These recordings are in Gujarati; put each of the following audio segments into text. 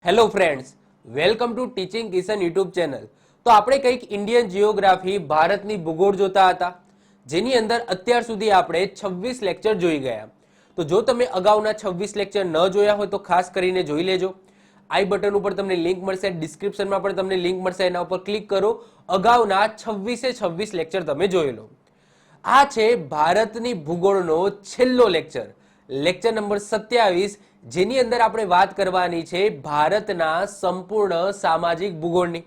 Hello friends, welcome to teaching Kishan YouTube channel. તો આપણે કંઈક ઇન્ડિયન જીઓગ્રાફી ભારતની ભૂગોળ જોતા હતા, જેની અંદર અત્યાર સુધી આપણે 26 લેક્ચર જોઈ ગયા. તો જો તમે અગાઉના 26 લેક્ચર ન જોયા હોય તો ખાસ કરીને જોઈ લેજો. આઈ બટન ઉપર તમને લિંક મળશે, ડિસ્ક્રિપ્શનમાં પણ તમને લિંક મળશે, એના ઉપર ક્લિક કરો. અગાઉના 26 લેક્ચર તમે જોઈ લો. આ છે ભારતની ભૂગોળનો છેલ્લો લેક્ચર, લેક્ચર નંબર 27, જેની અંદર આપણે વાત કરવાની છે ભારતના સંપૂર્ણ સામાજિક ભૂગોળની.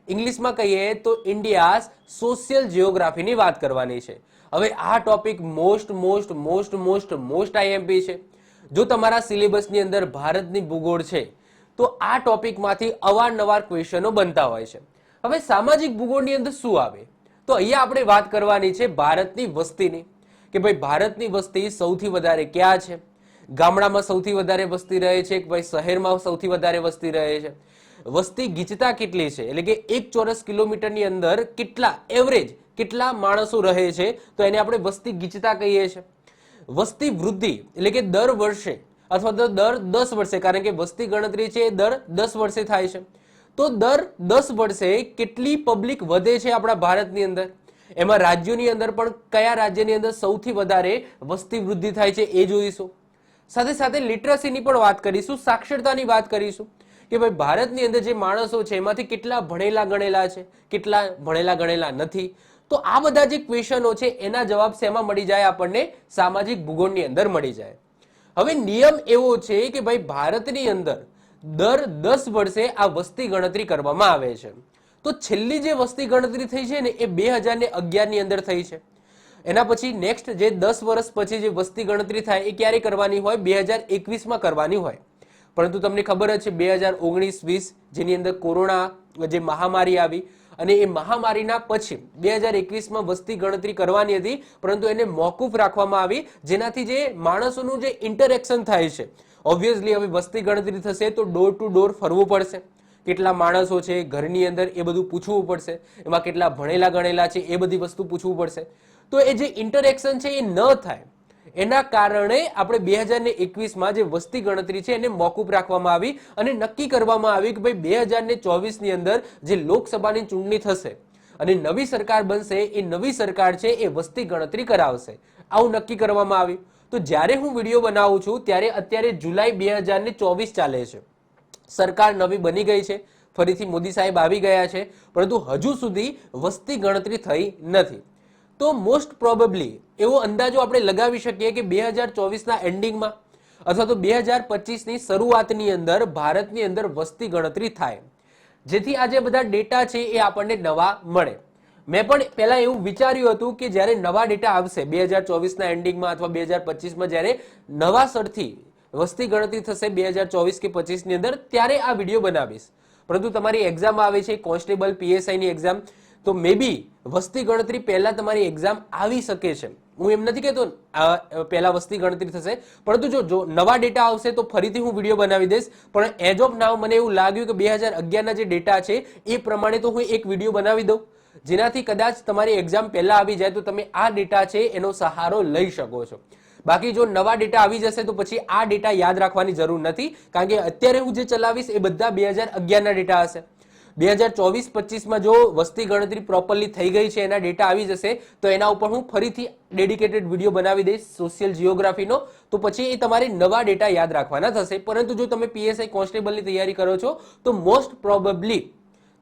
ઇંગ્લિશમાં કહીએ તો ઇન્ડિયાઝ સોશિયલ જીઓગ્રાફીની વાત કરવાની છે. હવે આ ટોપિક મોસ્ટ આઈએમપી છે. જો તમારા સિલેબસની અંદર ભારતની ભૂગોળ છે તો આ ટોપિકમાંથી અવારનવાર ક્વેશ્ચનો બનતા હોય છે. હવે સામાજિક ભૂગોળની અંદર શું આવે, તો અહીંયા આપણે વાત કરવાની છે ભારતની વસ્તીની, કે ભાઈ ભારતની વસ્તી સૌથી વધારે ક્યાં છે, ગામડામાં સૌથી વધારે વસ્તી રહે છે કે ભાઈ શહેરમાં સૌથી વધારે વસ્તી રહે છે, વસ્તી ગીચતા કેટલી છે, એટલે કે 1 ચોરસ કિલોમીટરની અંદર કેટલા માણસો રહે છે, તો એને આપણે વસ્તી ગીચતા કહીએ છીએ. વસ્તી વૃદ્ધિ એટલે કે દર વર્ષે અથવા તો દર 10 વર્ષે, કારણ કે વસ્તી ગણતરી છે એ દર 10 વર્ષે થાય છે, તો દર 10 વર્ષે કેટલી પબ્લિક વધે છે આપણા ભારતની અંદર, એમાં રાજ્યોની અંદર પણ કયા રાજ્યની અંદર સૌથી વધારે વસ્તી વૃદ્ધિ થાય છે એ જોઈશું. સાથે સાથે લિટરસીની પણ વાત કરીશું, સાક્ષરતાની વાત કરીશું, કે ભાઈ ભારતની અંદર જે માણસો છે એમાંથી કેટલા ભણેલા ગણેલા છે, કેટલા ભણેલા ગણેલા નથી. તો આ બધા જે ક્વેશ્ચનો છે એના જવાબ શેમાં મળી જાય આપણને, સામાજિક ભૂગોળની અંદર મળી જાય. હવે નિયમ એવો છે કે ભાઈ ભારતની અંદર દર 10 વર્ષે આ વસ્તી ગણતરી કરવામાં આવે છે. તો છેલ્લી જે વસ્તી ગણતરી થઈ છે ને એ 2011 ની અંદર થઈ છે. એના પછી નેક્સ્ટ જે 10 વર્ષ પછી જે વસ્તી ગણતરી થાય એ ક્યારે કરવાની હોય, 2021માં કરવાની હોય. પરંતુ તમને ખબર જ છે 2019-20 જેની અંદર કોરોના જે મહામારી આવી, અને એ મહામારીના પછી 2021માં વસ્તી ગણતરી કરવાની હતી, પરંતુ એને મોકૂફ રાખવામાં આવી, જેનાથી જે માણસોનું જે ઇન્ટરેક્શન થાય છે, ઓબ્વિયસલી હવે વસ્તી ગણતરી થશે તો ડોર ટુ ડોર ફરવું પડશે, કેટલા માણસો છે ઘરની અંદર એ બધું પૂછવું પડશે, એમાં કેટલા ભણેલા ગણેલા છે એ બધી વસ્તુ પૂછવું પડશે. તો એ જે ઇન્ટરેક્શન છે એ ન થાય, એના કારણે આપણે 2021માં જે વસ્તી ગણતરી છે એને મોકૂફ રાખવામાં આવી અને નક્કી કરવામાં આવ્યું કે ભાઈ 2024ની અંદર જે લોકસભાની ચૂંટણી થશે અને નવી સરકાર બનશે, એ નવી સરકાર છે એ વસ્તી ગણતરી કરાવશે, આવું નક્કી કરવામાં આવ્યું. તો જ્યારે હું વિડીયો બનાવું છું ત્યારે અત્યારે જુલાઈ 2024 ચાલે છે, સરકાર નવી બની ગઈ છે, ફરીથી મોદી સાહેબ આવી ગયા છે, પરંતુ હજુ સુધી વસ્તી ગણતરી થઈ નથી. તો મોસ્ટ પ્રોબેબલી એવો અંદાજો આપણે લગાવી શકીએ કે 2024ના એન્ડિંગમાં અથવા તો 2025ની શરૂઆતની અંદર ભારતની અંદર વસ્તી ગણતરી થાય, જેથી આ જે બધા ડેટા છે એ આપણને નવા મળે. મેં પણ પહેલા એવું વિચાર્યું હતું કે જ્યારે નવા ડેટા આવશે 2024ના એન્ડિંગમાં અથવા 2025માં, જ્યારે નવા સરથી વસ્તી ગણતરી થશે 2024 કે 25ની અંદર, ત્યારે આ વિડીયો બનાવીશ. પરંતુ તમારી એક્ઝામ આવે છે કોન્સ્ટેબલ પીએસઆઈની એક્ઝામ, તો મે બી વસ્તી ગણતરી પહેલા તમારી એક્ઝામ આવી શકે છે. હું એમ નથી કહેતો પહેલા વસ્તી ગણતરી થશે, પરંતુ જો નવા ડેટા આવશે તો ફરીથી હું વિડીયો બનાવી દઈશ. પણ એઝ ઓફ નાવ મને એવું લાગ્યું કે 2011ના જે ડેટા છે એ પ્રમાણે તો હું એક વિડીયો બનાવી દઉં, જેનાથી કદાચ તમારી એક્ઝામ પહેલા આવી જાય તો તમે આ ડેટા છે એનો સહારો લઈ શકો છો. બાકી જો નવા ડેટા આવી જશે તો પછી આ ડેટા યાદ રાખવાની જરૂર નથી, કારણ કે અત્યારે હું જે ચલાવીશ એ બધા 2011ના ડેટા હશે. 2024-25માં જો વસ્તી ગણતરી પ્રોપરલી થઈ ગઈ છે, એના ડેટા આવી જશે, તો એના ઉપર હું ફરીથી ડેડિકેટેડ વિડીયો બનાવી દઈશ સોશિયલ જીઓગ્રાફીનો, તો પછી એ તમારે નવા ડેટા યાદ રાખવાના થશે. પરંતુ જો તમે પીએસઆઈ કોન્સ્ટેબલની તૈયારી કરો છો તો મોસ્ટ પ્રોબેબલી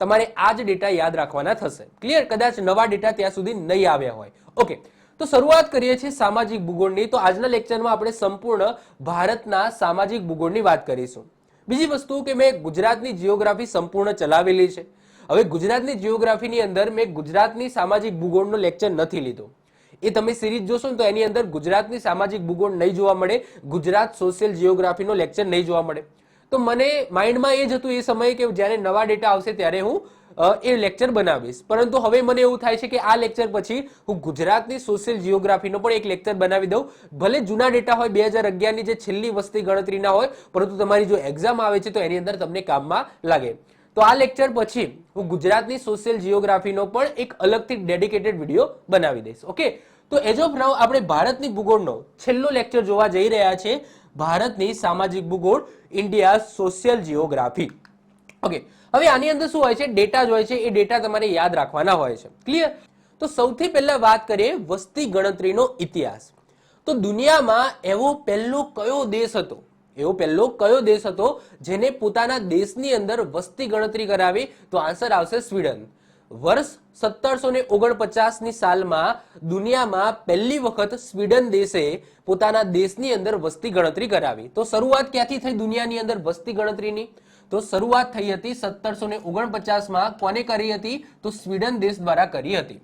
તમારે આ જ ડેટા યાદ રાખવાના થશે. ક્લિયર? કદાચ નવા ડેટા ત્યાં સુધી નહીં આવ્યા હોય. ઓકે, તો શરૂઆત કરીએ છીએ સામાજિક ભૂગોળની. તો આજના લેક્ચરમાં આપણે સંપૂર્ણ ભારતના સામાજિક ભૂગોળની વાત કરીશું. બીજી વસ્તુ કે મેં ગુજરાતની જીઓગ્રાફી સંપૂર્ણ ચલાવેલી છે. હવે ગુજરાતની જીઓગ્રાફીની અંદર મેં ગુજરાતની સામાજિક ભૂગોળનો લેક્ચર નથી લીધો. એ તમે સિરીઝ જોશો ને તો એની અંદર ગુજરાતની સામાજિક ભૂગોળ નહીં જોવા મળે, ગુજરાત સોશિયલ જીઓગ્રાફીનો લેક્ચર નહીં જોવા મળે. તો મને માઇન્ડમાં એ જ હતું એ સમયે કે જ્યારે નવા ડેટા આવશે ત્યારે હું એ લેક્ચર બનાવીશ. પરંતુ હવે મને એવું થાય છે કે આ લેક્ચર પછી હું ગુજરાતની સોશિયલ જીઓગ્રાફીનો પણ એક લેક્ચર બનાવી દઉં. ભલે જૂના ડેટા હોય 2011ની જે છેલ્લી વસ્તી ગણતરીના હોય, પરંતુ તમારી જો એક્ઝામ આવે છે તો એની અંદર તમને કામમાં લાગે. તો આ લેક્ચર પછી હું ગુજરાતની સોશિયલ જીઓગ્રાફીનો પણ એક અલગથી ડેડિકેટેડ વિડીયો બનાવી દઈશ. ઓકે, તો એઝ ઓફ નાઉ આપણે ભારતની ભૂગોળનો છેલ્લો લેક્ચર જોવા જઈ રહ્યા છે, ભારતની સામાજિક ભૂગોળ, ઇન્ડિયા સોશિયલ જીઓગ્રાફી. ઓકે, હવે આની અંદર શું હોય છે? ડેટા જ હોય છે. એ ડેટા તમારે યાદ રાખવાના હોય છે. ક્લિયર? તો સૌથી પહેલા વાત કરીએ વસ્તી ગણતરીનો ઇતિહાસ. તો દુનિયામાં એવો પહેલો કયો દેશ હતો જેને પોતાના દેશની અંદર વસ્તી ગણતરી કરાવી? તો આન્સર આવશે સ્વીડન. વર્ષ 1749ની સાલમાં દુનિયામાં પહેલી વખત સ્વીડન દેશે પોતાના દેશની અંદર વસ્તી ગણતરી કરાવી. તો શરૂઆત ક્યાંથી થઈ દુનિયાની અંદર વસ્તી ગણતરીની? તો શરૂઆત થઈ હતી 1749માં. કોને કરી હતી? તો સ્વીડન દેશ દ્વારા કરી હતી.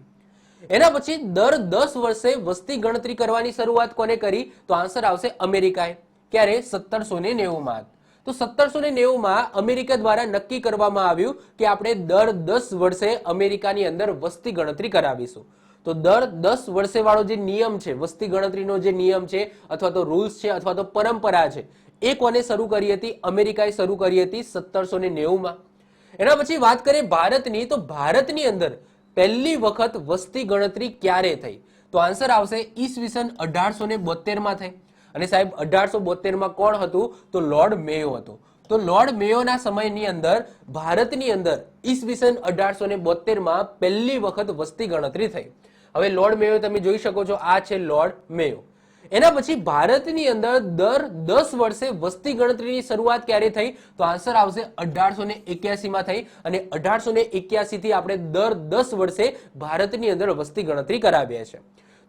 એના પછી દર 10 વર્ષે વસ્તી ગણતરી કરવાની શરૂઆત કોને કરી? તો આન્સર આવશે અમેરિકાએ. ક્યારે? 1790માં. તો 1790માં અમેરિકા દ્વારા નક્કી કરવામાં આવ્યું કે આપણે દર 10 વર્ષે અમેરિકાની અંદર વસ્તી ગણતરી કરાવીશું. તો દર 10 વર્ષે વાળો જે નિયમ છે, વસ્તી ગણતરીનો જે નિયમ છે અથવા તો રૂલ્સ છે અથવા તો પરંપરા છે, એ કોને શરૂ કરી હતી? અમેરિકાએ શરૂ કરી હતી 1790માં. એના પછી વાત કરીએ ભારતની. તો ભારતની અંદર પહેલી વખત વસ્તી ગણતરી ક્યારે થઈ? તો આન્સર આવશે ઈસવીસન 1872માં થઈ. અને સાહેબ 1872માં કોણ હતું? તો લોર્ડ મેયો હતો. તો લોર્ડ મેયોના સમયની અંદર ભારતની અંદર ઈસવીસન 1872માં પહેલી વખત વસ્તી ગણતરી થઈ. હવે લોર્ડ મેયો તમે જોઈ શકો છો, આ છે લોર્ડ મેયો. એના પછી ભારતની અંદર દર 10 વર્ષે વસ્તી ગણતરીની શરૂઆત ક્યારે થઈ? તો આન્સર આવશે 1881માં થઈ. અને 1881 થી આપણે દર 10 વર્ષે ભારતની અંદર વસ્તી ગણતરી કરાવીએ છીએ.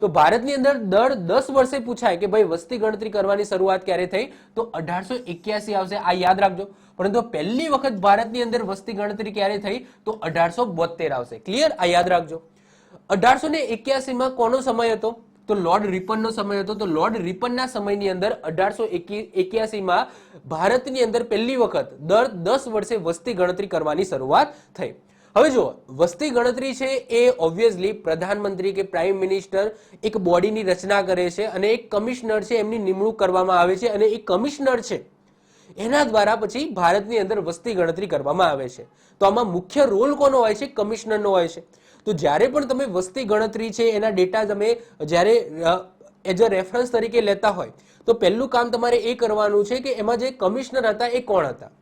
તો ભારતની અંદર દર 10 વર્ષે પૂછાય કે ભાઈ વસ્તી ગણતરી કરવાની શરૂઆત ક્યારે થઈ? તો 1881 આવશે. આ યાદ રાખજો. પરંતુ પહેલી વખત ભારતની અંદર વસ્તી ગણતરી ક્યારે થઈ? તો 1872 આવશે. ક્લિયર? આ યાદ રાખજો. 1881માં કોનો સમય હતો? તો લોર્ડ રિપનનો સમય હતો. તો લોર્ડ રિપનના સમયની અંદર 1881માં ભારતની અંદર પહેલી વખત દર 10 વર્ષે વસ્તી ગણતરી કરવાની શરૂઆત થઈ. હવે જુઓ, વસ્તી ગણતરી છે એ ઓબ્વિયસલી પ્રધાનમંત્રી કે પ્રાઇમ મિનિસ્ટર એક બોડીની રચના કરે છે અને એક કમિશનર છે એમની નિમણૂક કરવામાં આવે છે અને એ કમિશનર છે એના દ્વારા પછી ભારતની અંદર વસ્તી ગણતરી કરવામાં આવે છે. તો આમાં મુખ્ય રોલ કોનો હોય છે? કમિશનરનો હોય છે. તો જ્યારે પણ તમે વસ્તી ગણતરી છે એના ડેટા તમે જ્યારે એઝ અ રેફરન્સ તરીકે લેતા હોય તો પહેલું કામ તમારે એ કરવાનું છે કે એમાં જે કમિશનર હતા એ કોણ હતા.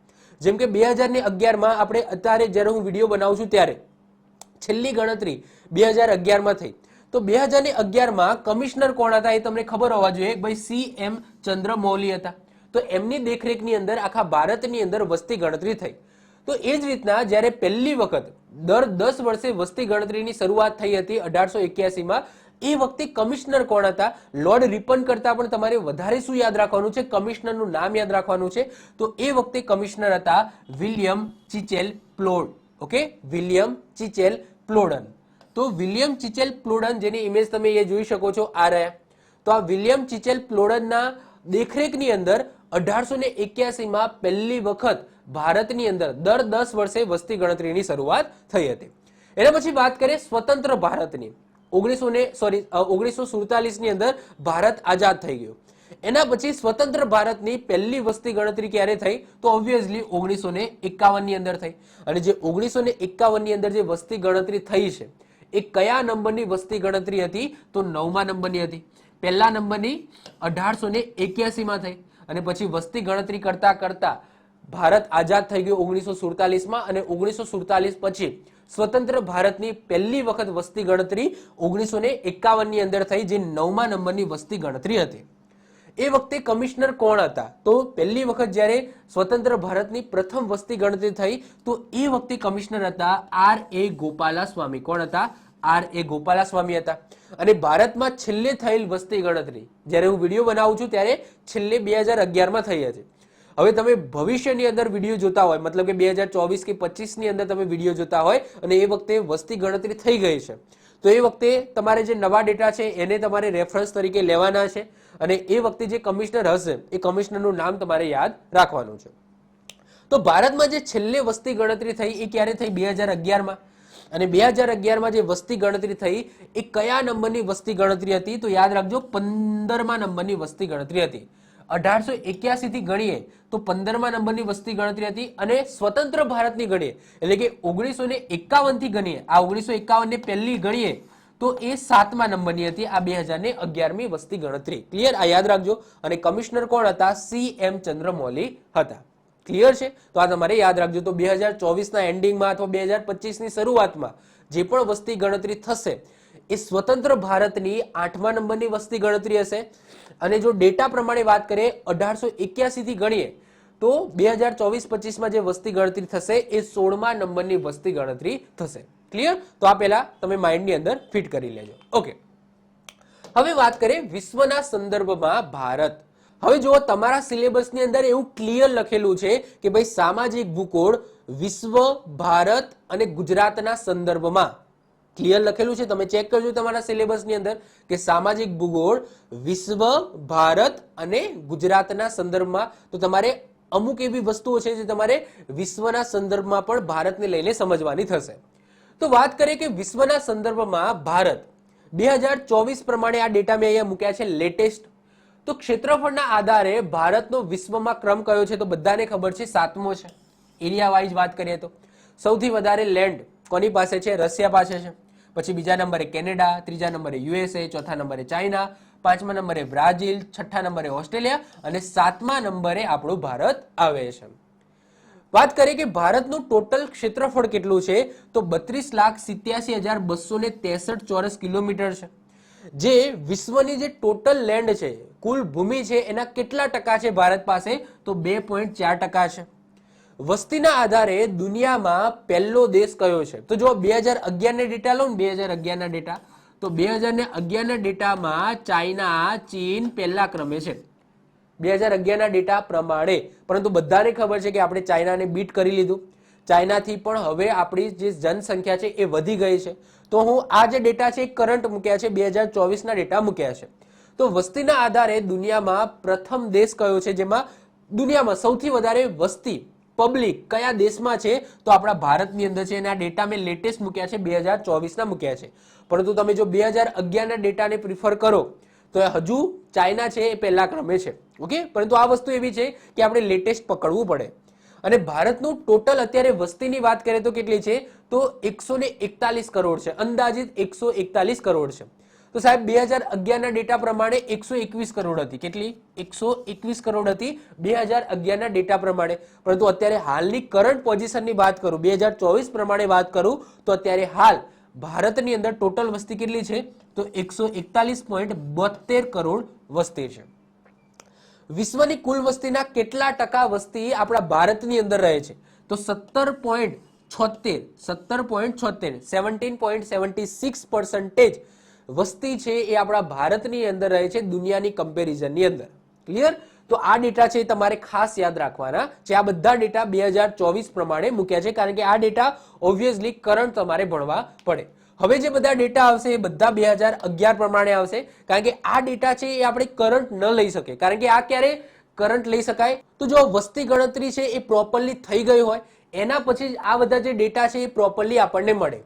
જેમ કે 2011માં આપણે અત્યારે જ્યારે હું વિડીયો બનાવું છું ત્યારે છેલ્લી ગણતરી 2011માં થઈ. તો 2011માં કમિશનર કોણ હતા એ તમને ખબર હોવા જોઈએ. ભાઈ CM ચંદ્રમૌલી હતા. તો એમની દેખરેખની અંદર આખા ભારતની અંદર વસ્તી ગણતરી થઈ. તો એ જ રીતના જ્યારે પહેલી વખત દર 10 વર્ષે વસ્તી ગણતરીની શરૂઆત થઈ હતી 1881માં, એ વખતે કમિશનર કોણ હતા? લોર્ડ રિપન કરતા પણ તમારે વધારે શું યાદ રાખવાનું છે? કમિશનરનું નામ યાદ રાખવાનું છે. તો એ વખતે કમિશનર હતા વિલિયમ ચિચેલ પ્લોડ. Okay, William Chichele Plowden. તો વિલિયમ ચિચેલ પ્લોડન જેની ઇમેજ તમે એ જોઈ શકો છો, આ રહ્યા. તો આ વિલિયમ ચિચેલ પ્લોડનના દેખરેખની અંદર 1881માં પહેલી વખત ભારતની અંદર દર 10 વર્ષે વસ્તી ગણતરીની શરૂઆત થઈ હતી. એના પછી વાત કરીએ સ્વતંત્ર ભારતની. 1947ની અંદર ભારત આઝાદ થઈ ગયું. એના પછી સ્વતંત્ર ભારતની પહેલી વસ્તી ગણતરી ક્યારે થઈ? તો ઓબ્વિયસલી 1951ની અંદર થઈ. અને જે 1951ની અંદર જે વસ્તી ગણતરી થઈ છે એ કયા નંબરની વસ્તી ગણતરી હતી? તો 9મા નંબરની હતી. પહેલા નંબરની 1881માં થઈ અને પછી વસ્તી ગણતરી કરતા કરતા ભારત આઝાદ થઈ ગયું 1947માં. અને 1947 પછી સ્વતંત્ર ભારતની પહેલી વખત વસ્તી ગણતરી 1951ની અંદર થઈ, જે 9મા નંબરની વસ્તી ગણતરી હતી. એ વખતે કમિશનર કોણ હતા? તો પહેલી વખત જ્યારે સ્વતંત્ર ભારતની પ્રથમ વસ્તી ગણતરી થઈ તો એ વખતે કમિશનર હતા R.A. ગોપાલાસ્વામી. કોણ હતા? R.A. ગોપાલાસ્વામી હતા. અને ભારતમાં છેલ્લે થયેલ વસ્તી ગણતરી જ્યારે હું વિડીયો બનાવું છું ત્યારે છેલ્લે 2011માં થઈ હતી. હવે તમે ભવિષ્યની અંદર વિડીયો જોતા હોય, મતલબ કે 2024 કે 25ની અંદર તમે વિડીયો જોતા હોય અને એ વખતે વસ્તી ગણતરી થઈ ગઈ છે, તો એ વખતે તમારે જે નવા ડેટા છે એને તમારે રેફરન્સ તરીકે લેવાના છે અને એ વખતે જે કમિશનર હશે એ કમિશનરનું નામ તમારે યાદ રાખવાનું છે. તો ભારતમાં જે છેલ્લે વસ્તી ગણતરી થઈ એ ક્યારે થઈ? 2011માં. અને 2011માં જે વસ્તી ગણતરી થઈ એ કયા નંબરની વસ્તી ગણતરી હતી? તો યાદ રાખજો 15મા નંબરની વસ્તી ગણતરી હતી. 1881 થી ગણીએ તો 15મા નંબરની વસ્તી ગણતરી હતી. અને સ્વતંત્ર ભારતની ગણીએ એટલે કે 1951 થી ગણીએ, આ 1951 ને પહેલી ગણીએ તો એ 7મા નંબરની હતી આ 2011મી વસ્તી ગણતરી. ક્લિયર? આ યાદ રાખજો. અને કમિશનર કોણ હતા? CM ચંદ્રમૌલી હતા. ક્લિયર છે? તો આ તમારે યાદ રાખજો. તો 2024ના એન્ડિંગમાં અથવા 2025ની શરૂઆતમાં જે પણ વસ્તી ગણતરી થશે એ સ્વતંત્ર ભારતની 8મા નંબરની વસ્તી ગણતરી હશે. અને જો ડેટા પ્રમાણે વાત કરીએ 1881 થી ગણીએ તો 2024-25માં જે વસ્તી ગણતરી થશે એ 16મા નંબરની વસ્તી ગણતરી થશે. ક્લિયર? તો આ પહેલા તમે માઇન્ડની અંદર ફિટ કરી લેજો. ઓકે, હવે વાત કરીએ વિશ્વના સંદર્ભમાં ભારત. હવે જો તમારા સિલેબસની અંદર એવું ક્લિયર લખેલું છે કે ભાઈ સામાજિક ભૂગોળ વિશ્વ, ભારત અને ગુજરાતના સંદર્ભમાં. ક્લિયર લખેલું છે, તમે ચેક કરજો તમારા સિલેબસની અંદર કે સામાજિક ભૂગોળ વિશ્વ, ભારત અને ગુજરાતના સંદર્ભમાં. તો તમારે અમુક એવી વસ્તુઓ છે જે તમારે વિશ્વના સંદર્ભમાં પણ ભારતને લઈને સમજવાની થશે. તો વાત કરીએ કે વિશ્વના સંદર્ભમાં ભારત 2024 પ્રમાણે આ ડેટા મેં અહીંયા મૂક્યા છે લેટેસ્ટ. તો ક્ષેત્રફળના આધારે ભારતનો વિશ્વમાં ક્રમ કયો છે? તો બધાને ખબર છે 7મો છે. એરિયા વાઇઝ વાત કરીએ તો સૌથી વધારે લેન્ડ કોની પાસે છે? રશિયા પાસે છે. પછી બીજા નંબરે કેનેડા, ત્રીજા નંબરે USA, ચોથા નંબરે ચાઇના, 5મા નંબરે બ્રાઝિલ, 6ઠ્ઠા નંબરે ઓસ્ટ્રેલિયા અને 7મા નંબરે આપણું ભારત આવે છે. વાત કરીએ કે ભારતનું ટોટલ ક્ષેત્રફળ કેટલું છે? તો 32,87,263 ચોરસ કિલોમીટર છે. જે વિશ્વની જે ટોટલ લેન્ડ છે, કુલ ભૂમિ છે, એના કેટલા ટકા છે ભારત પાસે? તો 2.4% છે. વસ્તીના આધારે દુનિયામાં પહેલો દેશ કયો છે? તો જો 2011ના ડેટા લો ને, 2011ના ડેટા, તો 2011ના ડેટામાં ચાઇના, ચીન પહેલા ક્રમે છે 2011ના ડેટા પ્રમાણે. પરંતુ બધાને ખબર છે કે આપણે ચાઇનાને બીટ કરી લીધું. ચાઇનાથી પણ હવે આપણી જે જનસંખ્યા છે એ વધી ગઈ છે. તો હું આ જે ડેટા છે એ કરંટ મૂક્યા છે, 2024ના ડેટા મૂક્યા છે. તો વસ્તીના આધારે દુનિયામાં પ્રથમ દેશ કયો છે જેમાં દુનિયામાં સૌથી વધારે વસ્તી પબ્લિક કયા દેશમાં છે? તો આપણા ભારતની અંદર છે. અને આ ડેટા મેં લેટેસ્ટ મૂક્યા છે, 2024ના મૂક્યા છે. પરંતુ તમે જો 2011ના ડેટાને પ્રિફર કરો તો હજુ ચાઇના છે એ પહેલા ક્રમે છે. ઓકે, પરંતુ આ વસ્તુ એવી છે કે આપણે લેટેસ્ટ પકડવું પડે. અને ભારતનું ટોટલ અત્યારે વસ્તીની વાત કરીએ તો કેટલી છે? તો 141 કરોડ છે, અંદાજિત 141 કરોડ છે. તો સાહેબ 2011ના ડેટા પ્રમાણે 121 કરોડ હતી. કેટલી? 121 કરોડ હતી 2011ના ડેટા પ્રમાણે. પરંતુ અત્યારે હાલની કરંટ પોઝિશનની વાત કરું, 2024 પ્રમાણે વાત કરું તો અત્યારે હાલ ભારતની અંદર ટોટલ વસ્તી કેટલી છે? તો 141.72 કરોડ વસ્તી છે. વિશ્વની કુલ વસ્તીના કેટલા ટકા વસ્તી આપણા ભારતની અંદર રહે છે? તો 17.76 17.76% વસ્તી છે એ આપણા ભારતની અંદર રહે છે દુનિયાની કમ્પેરિઝનની અંદર. ક્લિયર? તો આ ડેટા છે તમારે ખાસ યાદ રાખવાના છે. આ બધા ડેટા 2024 પ્રમાણે મૂક્યા છે, કારણ કે આ ડેટા ઓબ્વિયસલી કરંટ તમારે ભણવા પડે. હવે જે બધા ડેટા આવશે એ બધા 2011 પ્રમાણે આવશે, કારણ કે આ ડેટા છે એ આપણે કરંટ ન લઈ શકે. કારણ કે આ ક્યારે કરંટ લઈ શકાય? તો જો વસ્તી ગણતરી છે એ પ્રોપરલી થઈ ગઈ હોય એના પછી જ આ બધા જે ડેટા છે એ પ્રોપરલી આપણને મળે.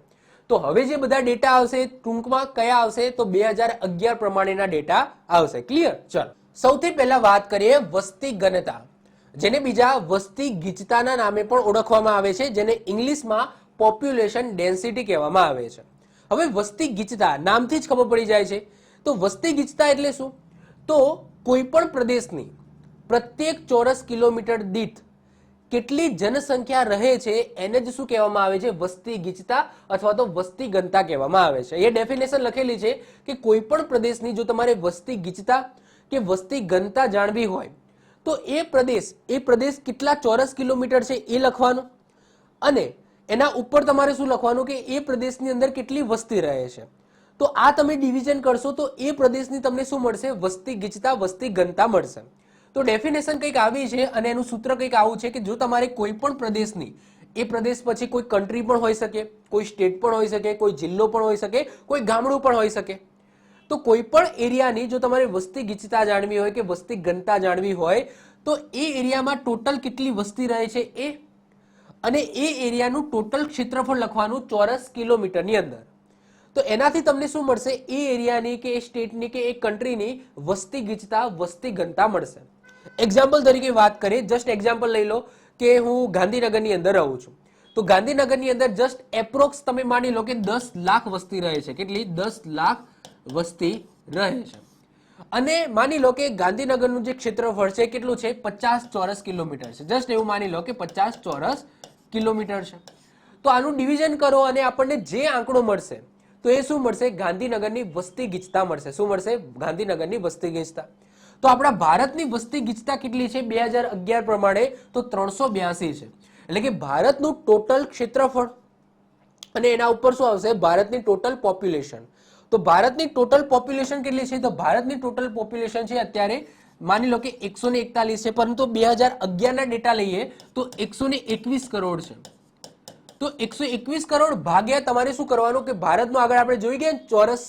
તો હવે જે બધા ડેટા આવશે ટૂંકમાં કયા આવશે? તો 2011 પ્રમાણેના ડેટા આવશે. ક્લિયર? ચલો, સૌથી પહેલા વાત કરીએ વસ્તી ઘનતા, જેને બીજા વસ્તી ગીચતાના નામે પણ ઓળખવામાં આવે છે, જેને ઇંગ્લિશમાં પોપ્યુલેશન ડેન્સિટી કહેવામાં આવે છે. હવે વસ્તી ગીચતા નામથી જ ખબર પડી જાય છે. તો વસ્તી ગીચતા એટલે શું? તો કોઈ પણ પ્રદેશની પ્રત્યેક ચોરસ કિલોમીટર દીઠ કેટલી જનસંખ્યા રહે છે એને જ શું કહેવામાં આવે છે? વસ્તી ગીચતા અથવા તો વસ્તી ઘનતા કહેવામાં આવે છે. એ ડેફિનેશન લખેલી છે કે કોઈ પણ પ્રદેશની જો તમારે વસ્તી ગીચતા કે વસ્તી ઘનતા જાણવી હોય તો એ પ્રદેશ કેટલા ચોરસ કિલોમીટર છે એ લખવાનું, અને એના ઉપર તમારે શું લખવાનું કે એ પ્રદેશની અંદર કેટલી વસ્તી રહે છે. તો આ તમે ડિવિઝન કરશો તો એ પ્રદેશની તમને શું મળશે? વસ્તી ગીચતા, વસ્તી ઘનતા મળશે. તો ડેફિનેશન કંઈક આવી છે અને એનું સૂત્ર કંઈક આવું છે કે જો તમારે કોઈ પણ પ્રદેશની, એ પ્રદેશ પછી કોઈ કન્ટ્રી પણ હોઈ શકે, કોઈ સ્ટેટ પણ હોઈ શકે, કોઈ જિલ્લો પણ હોઈ શકે, કોઈ ગામડું પણ હોઈ શકે. તો કોઈ પણ એરિયાની જો તમારે વસ્તી ગીચતા જાણવી હોય કે વસ્તી ઘનતા જાણવી હોય તો એ એરિયામાં ટોટલ કેટલી વસ્તી રહે છે એ, અને એ એરિયાનું ટોટલ ક્ષેત્રફળ લખવાનું ચોરસ કિલોમીટરની અંદર. તો એનાથી તમને શું મળશે? એ એરિયાની કે એ સ્ટેટની કે એ કન્ટ્રીની વસ્તી ગીચતા, વસ્તી ઘનતા મળશે. એક્ઝામ્પલ તરીકે વાત કરીએ, જસ્ટ એક્ઝામ્પલ લઈ લો કે હું ગાંધીનગરની અંદર રહું છું. તો તો ગાંધીનગરની અંદર જસ્ટ એપ્રોક્સ તમે માની લો કે 10 લાખ વસ્તી રહે છે. કેટલી? 10 લાખ વસ્તી રહે છે. અને માની લો કે ગાંધીનગરનું જે ક્ષેત્રફળ છે કેટલું છે? 50 ચોરસ કિલોમીટર છે. જસ્ટ એવું માની લો કે 50 ચોરસ કિલોમીટર છે. તો આનું ડિવિઝન કરો અને આપણને જે આંકડો મળશે તો એ શું મળશે? ગાંધીનગરની વસ્તી ગીચતા મળશે. શું મળશે? ગાંધીનગરની વસ્તી ગીચતા. તો આપણા ભારતની વસ્તી ગીચતા કેટલી છે 2011 પ્રમાણે? તો 382 છે. એટલે કે ભારતનું ટોટલ ક્ષેત્રફળ અને એના ઉપર શું આવશે? ભારતની ટોટલ પોપ્યુલેશન. તો ભારતની ટોટલ પોપ્યુલેશન કેટલી છે? તો ભારતની ટોટલ પોપ્યુલેશન છે અત્યારે માની લો કે 141 છે, પરંતુ 2011 ના ડેટા લઈએ તો 121 કરોડ છે. તો 121 કરોડ ભાગ્યા તમારે શું કરવાનું કે ભારતનું આગળ આપણે જોઈ ગયા ચોરસ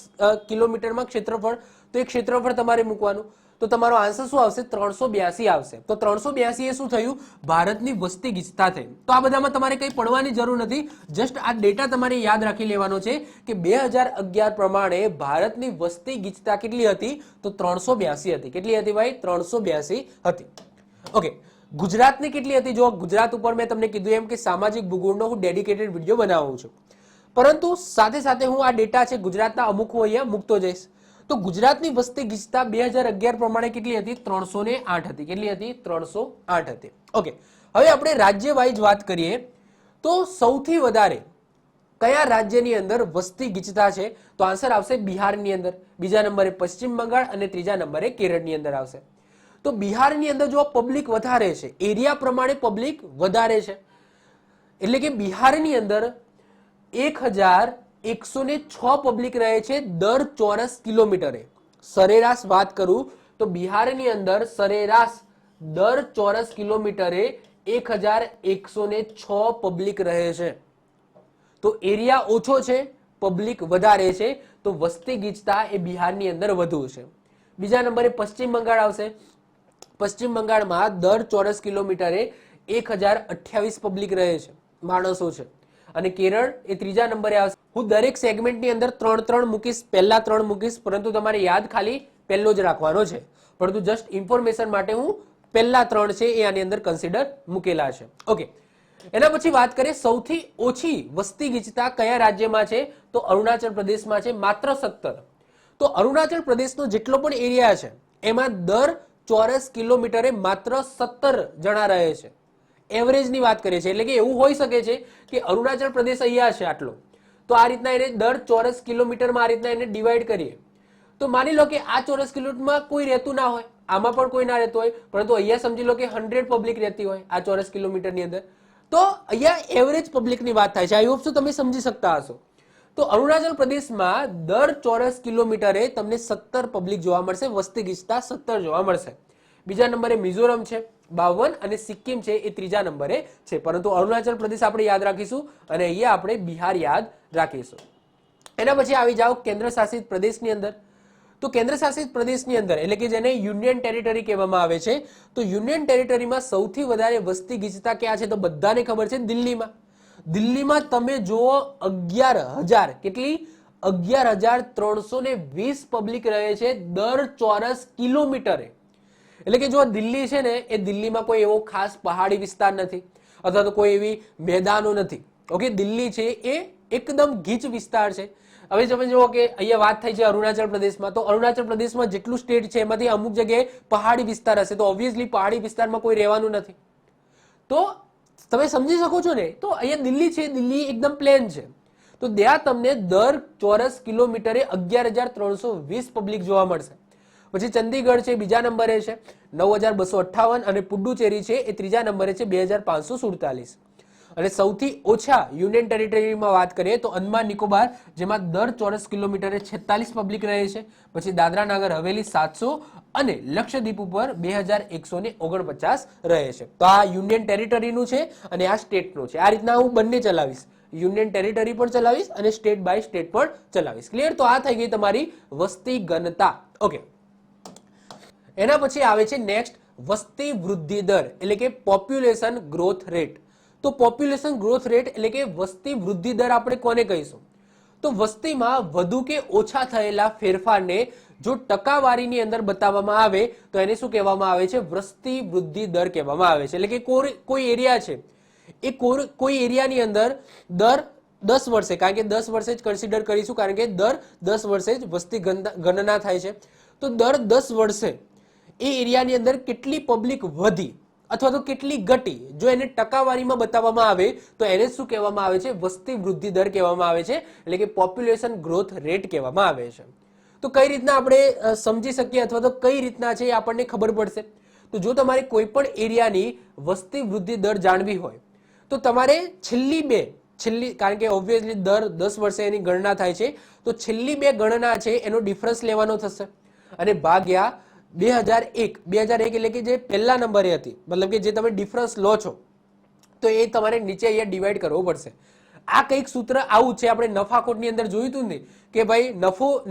કિલોમીટરમાં ક્ષેત્રફળ, તો એ ક્ષેત્રફળ તમારે મૂકવાનું. તો તમારો આન્સર શું આવશે? 382 આવશે. તો 382 એ શું થયું? ભારતની વસ્તી ગીચતા થઈ. તો આ બધામાં તમારે કંઈ પડવાની જરૂર નથી, જસ્ટ આ ડેટા તમારે યાદ રાખી લેવાનો છે કે 2011 પ્રમાણે ભારતની વસ્તી ગીચતા કેટલી હતી? તો 382 હતી. કેટલી હતી ભાઈ? 382 હતી. ઓકે, ગુજરાતની કેટલી હતી? જો ગુજરાત ઉપર મેં તમને કીધું એમ કે સામાજિક ભૂગોળનો હું ડેડિકેટેડ વિડીયો બનાવું છું, પરંતુ સાથે સાથે હું આ ડેટા છે ગુજરાતના અમુક હું અહીંયા મૂકતો જઈશ. તો ગુજરાતની વસ્તી ગીચતા 2011 પ્રમાણે કેટલી હતી? 308 હતી. કેટલી હતી? 308 હતી. ઓકે, હવે આપણે રાજ્ય વાઇઝ વાત કરીએ તો સૌથી વધારે કયા રાજ્યની અંદર વસ્તી ગીચતા છે? તો આન્સર આવશે બિહારની અંદર, બીજા નંબરે પશ્ચિમ બંગાળ અને ત્રીજા નંબરે કેરળની અંદર આવશે. તો બિહારની અંદર જો પબ્લિક વધારે છે, એરિયા પ્રમાણે પબ્લિક વધારે છે, એટલે કે બિહારની અંદર 1106 પબ્લિક રહે છે દર ચોરસ કિલોમીટરે. સરેરાશ વાત કરું તો બિહારની અંદર સરેરાશ દર ચોરસ કિલોમીટરે 1106 પબ્લિક રહે છે. તો એરિયા ઓછો છે, પબ્લિક વધારે છે, તો વસ્તી ગીચતા એ બિહારની અંદર વધુ છે. બીજા નંબરે પશ્ચિમ બંગાળ આવશે. પશ્ચિમ બંગાળમાં દર ચોરસ કિલોમીટરે 1028 પબ્લિક રહે છે, માણસો છે. અને કેરળ એ ત્રીજા નંબરે આવશે. હું દરેક સેગમેન્ટની અંદર 3 મૂકીશ, પહેલા 3 મૂકીશ, પરંતુ તમારે યાદ ખાલી પહેલો જ રાખવાનો છે. પરંતુ જસ્ટ ઇન્ફોર્મેશન માટે હું પહેલા 3 છે એ આની અંદર કન્સિડર મૂકેલા છે. ઓકે, એના પછી વાત કરીએ સૌથી ઓછી વસ્તી ગીચતા કયા રાજ્યમાં છે? તો અરુણાચલ પ્રદેશમાં છે, માત્ર 17. તો અરુણાચલ પ્રદેશનો જેટલો પણ એરિયા છે એમાં દર ચોરસ કિલોમીટરે માત્ર 17 જણા રહે છે. એવરેજની વાત કરીએ છીએ, એટલે કે એવું હોઈ શકે છે કે અરુણાચલ પ્રદેશ અહીંયા છે આટલો, તો આ રીતના એને દર ચોરસ કિલોમીટરમાં આ રીતના એને ડિવાઈડ કરીએ તો માની લો કે આ ચોરસ કિલોમીટરમાં કોઈ રહેતું ના હોય, આમાં પણ કોઈ ના રહેતું હોય, પરંતુ અહીંયા સમજી લો કે 100 પબ્લિક રહેતી હોય આ ચોરસ કિલોમીટરની અંદર, તો અહીંયા એવરેજ પબ્લિકની વાત થાય છે. આઈ હોપ તમે સમજી શકતા હશો. તો અરુણાચલ પ્રદેશમાં દર ચોરસ કિલોમીટરે તમને 17 પબ્લિક જોવા મળશે, વસ્તી ગીચતા 17 જોવા મળશે. બીજા નંબરે મિઝોરમ છે 52 અને સિક્કિમ છે એ ત્રીજા નંબરે છે. પરંતુ અરુણાચલ પ્રદેશ આપણે યાદ રાખીશું અને અહીંયા આપણે બિહાર યાદ રાખીશું. એના પછી આવી જાઓ કેન્દ્ર શાસિત પ્રદેશની અંદર. તો કેન્દ્ર શાસિત પ્રદેશની અંદર એટલે કે જેને યુનિયન ટેરિટરી કહેવામાં આવે છે, તો યુનિયન ટેરિટરીમાં સૌથી વધારે વસ્તી ગીચતા ક્યાં છે? તો બધાને ખબર છે દિલ્હીમાં. દિલ્હીમાં તમે જુઓ 11,000 કેટલી? 11,320 પબ્લિક રહે છે દર ચોરસ કિલોમીટરે. એટલે કે જો દિલ્હી છે ને એ દિલ્હીમાં કોઈ એવો ખાસ પહાડી વિસ્તાર નથી અથવા તો કોઈ એવી મેદાનો નથી. ઓકે, દિલ્હી છે એ એકદમ ગીચ વિસ્તાર છે. હવે તમે જુઓ કે અહીંયા વાત થઈ છે અરુણાચલ પ્રદેશમાં, તો અરુણાચલ પ્રદેશમાં જેટલું સ્ટેટ છે એમાંથી અમુક જગ્યાએ પહાડી વિસ્તાર હશે, તો ઓબ્વિયસલી પહાડી વિસ્તારમાં કોઈ રહેવાનું નથી. તો તમે સમજી શકો છો ને. તો અહીંયા દિલ્હી છે, દિલ્હી એકદમ પ્લેન છે, તો ત્યાં તમને દર ચોરસ કિલોમીટરે 11,320 પબ્લિક જોવા મળશે. પછી ચંદીગઢ છે બીજા નંબરે છે 9,258 અને પુડુચેરી છે એ ત્રીજા નંબરે છે 2,547. અને સૌથી ઓછા યુનિયન ટેરિટરીમાં વાત કરીએ તો અંદમાન નિકોબાર, જેમાં દર ચોરસ કિલોમીટરે 46 પબ્લિક રહે છે. પછી દાદરા નગર હવેલી 700 અને લક્ષદ્વીપ ઉપર 2,149 રહે છે. તો આ યુનિયન ટેરિટરીનું છે અને આ સ્ટેટનું છે. આ રીતના હું બંને ચલાવીશ, યુનિયન ટેરિટરી પણ ચલાવીશ અને સ્ટેટ બાય સ્ટેટ પણ ચલાવીશ. ક્લિયર? તો આ થઈ ગઈ તમારી વસ્તી ગણતા. ઓકે, એના પછી આવે છે નેક્સ્ટ વસ્તી વૃદ્ધિ દર એટલે કે પોપ્યુલેશન ગ્રોથ રેટ. તો પોપ્યુલેશન ગ્રોથ રેટ એટલે કે વસ્તી વૃદ્ધિ દર આપણે કોને કહીશું? તો વસ્તીમાં વધુ કે ઓછા થયેલા ફેરફારને જો ટકાવારીની અંદર બતાવવામાં આવે તો એને શું કહેવામાં આવે છે? વસ્તી વૃદ્ધિ દર કહેવામાં આવે છે. એટલે કે કોઈ એરિયા છે એ કોઈ એરિયાની અંદર દર 10 વર્ષે, કારણ કે 10 વર્ષે જ કન્સિડર કરીશું, કારણ કે દર 10 વર્ષે જ વસ્તી ગણના થાય છે, તો દર 10 વર્ષે એ એરિયાની અંદર કેટલી પબ્લિક વધી અથવા તો કેટલી ઘટી, જો એને ટકાવારીમાં બતાવવામાં આવે તો એને શું કહેવામાં આવે છે? વસ્તી વૃદ્ધિ દર કહેવામાં આવે છે, એટલે કે પોપ્યુલેશન ગ્રોથ રેટ કહેવામાં આવે છે. તો કઈ રીતના આપણે સમજી શકીએ અથવા તો કઈ રીતના છે એ આપણને ખબર પડશે? તો જો તમારે કોઈ પણ એરિયાની વસ્તી વૃદ્ધિ દર જાણવી હોય તો તમારે છેલ્લી, કારણ કે ઓબ્વિયસલી દર 10 વર્ષે એની ગણના થાય છે, તો છેલ્લી 2 ગણના છે એનો ડિફરન્સ લેવાનો થશે અને ભાગ્યા 2001 એટલે કે જે પહેલા નંબરે હતી, મતલબ કે જે તમે ડિફરન્સ લો છો તો એ તમારે નીચે અહીંયા ડિવાઈડ કરવો પડશે. આ કંઈક સૂત્ર આવું છે, આપણે નફાખોટની અંદર જોયું હતું ને કે ભાઈ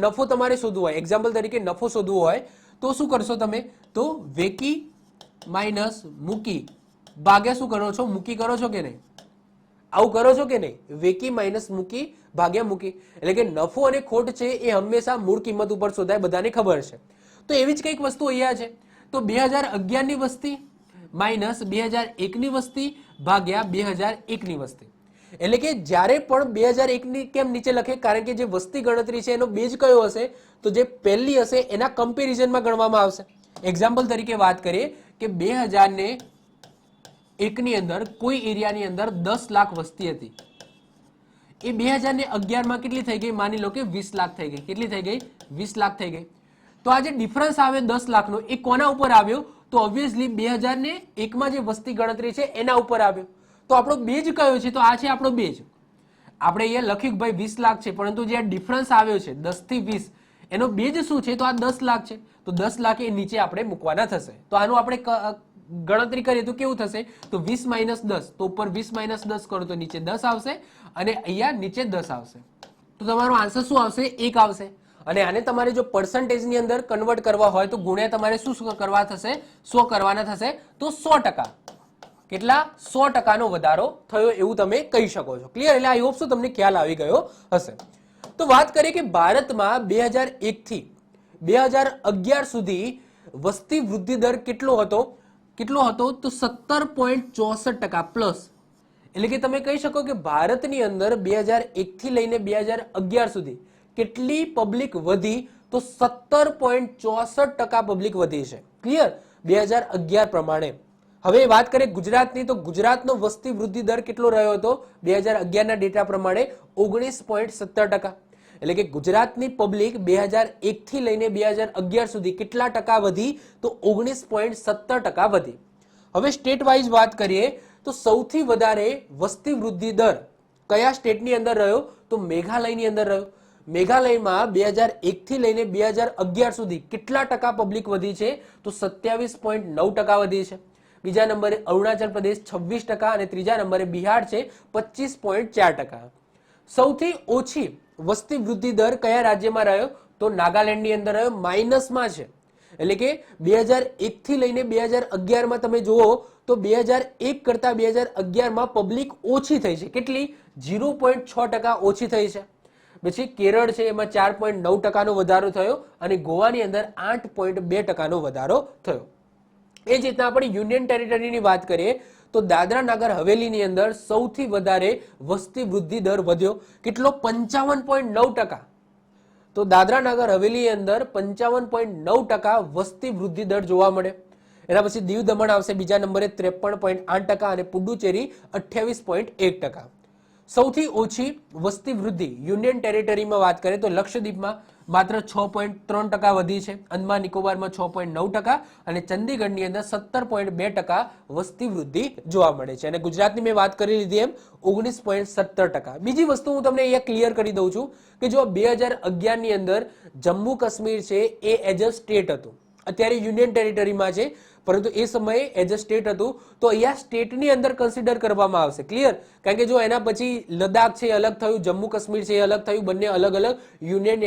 નફો તમારે શોધવો હોય, એક્ઝામ્પલ તરીકે નફો શોધવો હોય તો શું કરશો તમે? તો વેકી માઇનસ મૂકી ભાગ્યા શું કરો છો? મૂકી કરો છો કે નહીં? આવું કરો છો કે નહીં? વેકી માઇનસ મૂકી ભાગ્યા મૂકી, એટલે કે નફો અને ખોટ છે એ હંમેશા મૂળ કિંમત ઉપર શોધાય, બધાને ખબર છે. તો એવી જ કંઈક વસ્તુ અહીંયા છે. તો 2011 ની વસ્તી માઇનસ 2001 ની વસ્તી ભાગ્યા 2001 ની વસ્તી, એટલે કે જ્યારે પણ 2001 ની કેમ નીચે લખે? કારણ કે જે વસ્તી ગણતરી છે એનો બેઝ કયો હશે? તો જે પહેલી હશે એના કમ્પેરિઝનમાં ગણવામાં આવશે. એક્ઝામ્પલ તરીકે વાત કરીએ કે 2001 ની અંદર કોઈ એરિયાની અંદર 10 લાખ વસ્તી હતી, એ 2011 માં કેટલી થઈ ગઈ? માની લો કે 20 લાખ થઈ ગઈ. કેટલી થઈ ગઈ? 20 લાખ થઈ ગઈ. તો આ જે ડિફરન્સ આવે 10 લાખનો એ કોના ઉપર આવ્યો? તો ઓબ્વિયસલી 2001 માં જે વસ્તી ગણતરી છે એના ઉપર આવ્યો. તો આપણો બેઝ કયો છે? તો આ છે આપણો બેઝ. આપણે અહીંયા લખ્યું કે ભાઈ 20 લાખ છે, પરંતુ જે ડિફરન્સ આવ્યો છે 10 થી 20 એનો બેઝ શું છે? તો આ 10 લાખ છે. તો 10 લાખ એ નીચે આપણે મૂકવાના થશે. તો આનું આપણે ગણતરી કરીએ તો કેવું થશે? તો 20 માઇનસ 10, તો ઉપર 20 માઇનસ 10 કરો તો નીચે 10 આવશે અને અહીંયા નીચે 10 આવશે. તો તમારો આન્સર શું આવશે? 1 આવશે. અને આને તમારે જો પર્સન્ટેજની અંદર કન્વર્ટ કરવા હોય તો ગુણ્યા તમારે શું કરવા થશે? 100 કરવાના થશે. તો 100%. કેટલા? 100%નો વધારો થયો એવું તમે કહી શકો છો. ક્લિયર? એટલે આઈ હોપ સો તમને ખ્યાલ આવી ગયો હશે. તો વાત કરીએ કે ભારતમાં 2001 થી 2011 સુધી વસ્તી વૃદ્ધિ દર કેટલો હતો? તો 17.64% પ્લસ. એટલે કે તમે કહી શકો કે ભારતની અંદર 2001 થી લઈને 2011 સુધી કેટલી પબ્લિક વધી? તો 17.64% પબ્લિક વધી છે. ક્લિયર? 2011 પ્રમાણે. હવે વાત કરીએ ગુજરાતની, તો ગુજરાતનો વસ્તી વૃદ્ધિ દર કેટલો રહ્યો હતો 2011 ના ડેટા પ્રમાણે? 19.17%. એટલે કે ગુજરાતની પબ્લિક 2001 થી લઈને 2011 સુધી કેટલા ટકા વધી? તો 19.17% વધી. હવે સ્ટેટ વાઇઝ વાત કરીએ તો સૌથી વધારે વસ્તી વૃદ્ધિ દર કયા સ્ટેટની અંદર રહ્યો? તો મેઘાલયની અંદર રહ્યો. મેઘાલયમાં 2001 થી લઈને 2011 સુધી કેટલા ટકા પબ્લિક વધી છે? તો 27.9% વધી છે. બીજા નંબરે અરુણાચલ પ્રદેશ 26% અને ત્રીજા નંબરે બિહાર છે 25.4%. સૌથી ઓછી વસ્તી વૃદ્ધિ દર કયા રાજ્યમાં રહ્યો? તો નાગાલેન્ડની અંદર રહ્યો, માઇનસમાં છે. એટલે કે 2001 થી લઈને 2011 માં તમે જુઓ તો 2001 કરતા 2011 માં પબ્લિક ઓછી થઈ છે. કેટલી? 0.6% ઓછી થઈ છે. પછી કેરળ છે એમાં 4.9%નો વધારો થયો અને ગોવાની અંદર 8.2%નો વધારો થયો. એ જ રીતના આપણે યુનિયન ટેરિટરીની વાત કરીએ તો દાદરા નગર હવેલીની અંદર સૌથી વધારે વસ્તી વૃદ્ધિ દર વધ્યો. કેટલો? 55.9%. તો દાદરા નગર હવેલી અંદર 55.9% વસ્તી વૃદ્ધિ દર જોવા મળે. એના પછી દીવ દમણ આવશે બીજા નંબરે 53.8% અને પુડુચેરી 28.1%. સૌથી ઓછી વસ્તી વૃદ્ધિ યુનિયન ટેરિટરીમાં વાત કરીએ તો લક્ષદ્વીપમાં માત્ર 6.3% વધી છે, અંદમાન નિકોબારમાં 6.9% અને ચંદીગઢની અંદર 17.2% વસ્તી વૃદ્ધિ જોવા મળે છે. અને ગુજરાતની મેં વાત કરી લીધી એમ 19.17%. બીજી વસ્તુ હું તમને અહીંયા ક્લિયર કરી દઉં છું કે જો 2011 ની અંદર જમ્મુ કાશ્મીર છે એ એઝ અ સ્ટેટ હતું, અત્યારે યુનિયન ટેરિટરીમાં છે પરંતુ એ સમયે એઝ અ સ્ટેટ હતું, તો અહીંયા સ્ટેટની અંદર કન્સિડર કરવામાં આવશે. ક્લિયર? કારણ કે જો એના પછી લદ્દાખ છે અલગ થયું, જમ્મુ કાશ્મીર છે અલગ થયું, બંને અલગ અલગ યુનિયન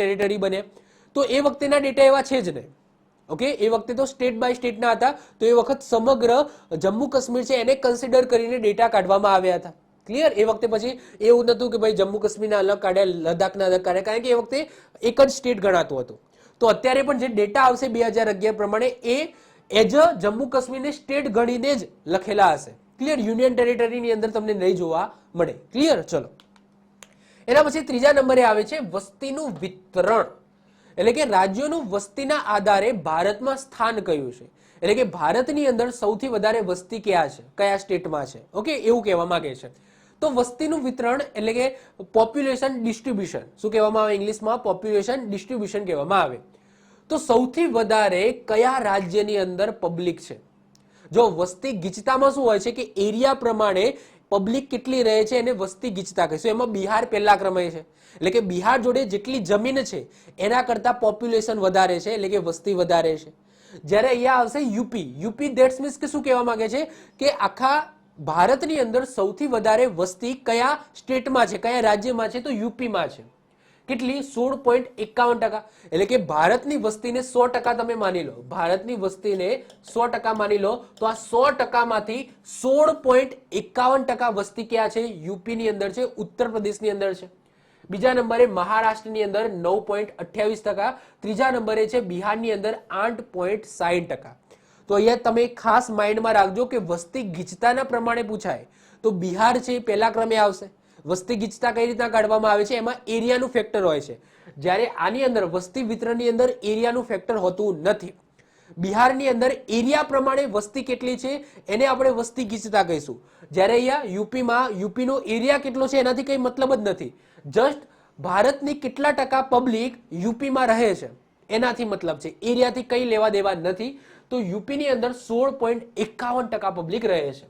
ટેરિટરી બને, તો એ વખતેના ડેટા એવા છે જ નહીં. ઓકે, એ વખતે તો સ્ટેટ બાય સ્ટેટના હતા, તો એ વખત સમગ્ર જમ્મુ કાશ્મીર છે એને કન્સિડર કરીને ડેટા કાઢવામાં આવ્યા હતા. ક્લિયર? એ વખતે પછી એવું નતું કે ભાઈ જમ્મુ કાશ્મીરના અલગ કાઢ્યા, લદ્દાખના અલગ કાઢ્યા, કારણ કે એ વખતે એક જ સ્ટેટ ગણાતું હતું. તો અત્યારે પણ જે ડેટા આવશે 2011 પ્રમાણે એ એઝ અ જમ્મુ કાશ્મીરને સ્ટેટ ગણીને જ લખેલા હશે. ક્લિયર, યુનિયન ટેરિટરીની અંદર તમને નહીં જોવા મળે. ક્લિયર, ચલો. એના પછી ત્રીજા નંબરે આવે છે વસ્તીનું વિતરણ, એટલે કે રાજ્યોનું વસ્તીના આધારે ભારતમાં સ્થાન કયું છે, એટલે કે ભારતની અંદર સૌથી વધારે વસ્તી ક્યાં છે, કયા સ્ટેટમાં છે. ઓકે, એવું કહેવા માંગે છે. તો વસ્તીનું વિતરણ એટલે કે પોપ્યુલેશન ડિસ્ટ્રીબ્યુશન, શું કહેવામાં આવે ઇંગ્લિશમાં? પોપ્યુલેશન ડિસ્ટ્રીબ્યુશન કહેવામાં આવે. તો સૌથી વધારે કયા રાજ્યની અંદર પબ્લિક છે? જો વસ્તી ગીચતામાં શું હોય છે કે એરિયા પ્રમાણે પબ્લિક કેટલી રહે છે એને વસ્તી ગીચતા કહીશું. એમાં બિહાર પહેલા ક્રમે છે, એટલે કે બિહાર જોડે જેટલી જમીન છે એના કરતા પોપ્યુલેશન વધારે છે, એટલે કે વસ્તી વધારે છે. જ્યારે અહીંયા આવશે યુપી. યુપી ધેટ્સ મીન્સ કે શું કહેવા માંગે છે કે આખા ભારતની અંદર સૌથી વધારે વસ્તી કયા સ્ટેટમાં છે, કયા રાજ્યમાં છે? તો યુપીમાં છે. કેટલી? 16.51%. એટલે કે ભારતની વસ્તીને 100% તમે માની લો, ભારતની વસ્તીને 100% માની લો, તો આ 100% માંથી 16.51% વસ્તી ક્યાં છે? યુપીની અંદર છે, ઉત્તર પ્રદેશની અંદર છે. બીજા નંબરે મહારાષ્ટ્રની અંદર 9.28%, ત્રીજા નંબરે છે બિહારની અંદર 8.60%. તો અહીંયા તમે ખાસ માઇન્ડમાં રાખજો કે વસ્તી ગીચતાના પ્રમાણે પૂછાય તો બિહાર છે પહેલા ક્રમે આવશે. વસ્તી ગીચતા કઈ રીતના કાઢવામાં આવે છે? એમાં એરિયાનું ફેક્ટર હોય છે, જ્યારે આની અંદર વસ્તી વિતરણની અંદર એરિયાનું ફેક્ટર હોતું નથી. બિહારની અંદર એરિયા પ્રમાણે વસ્તી કેટલી છે એને આપણે વસ્તી ગીચતા કહીશું, જ્યારે અહીંયા યુપીમાં યુપીનો એરિયા કેટલો છે એનાથી કઈ મતલબ જ નથી. જસ્ટ ભારતની કેટલા ટકા પબ્લિક યુપીમાં રહે છે એનાથી મતલબ છે, એરિયાથી કઈ લેવા દેવા નથી. તો યુપીની અંદર 16.51% પબ્લિક રહે છે.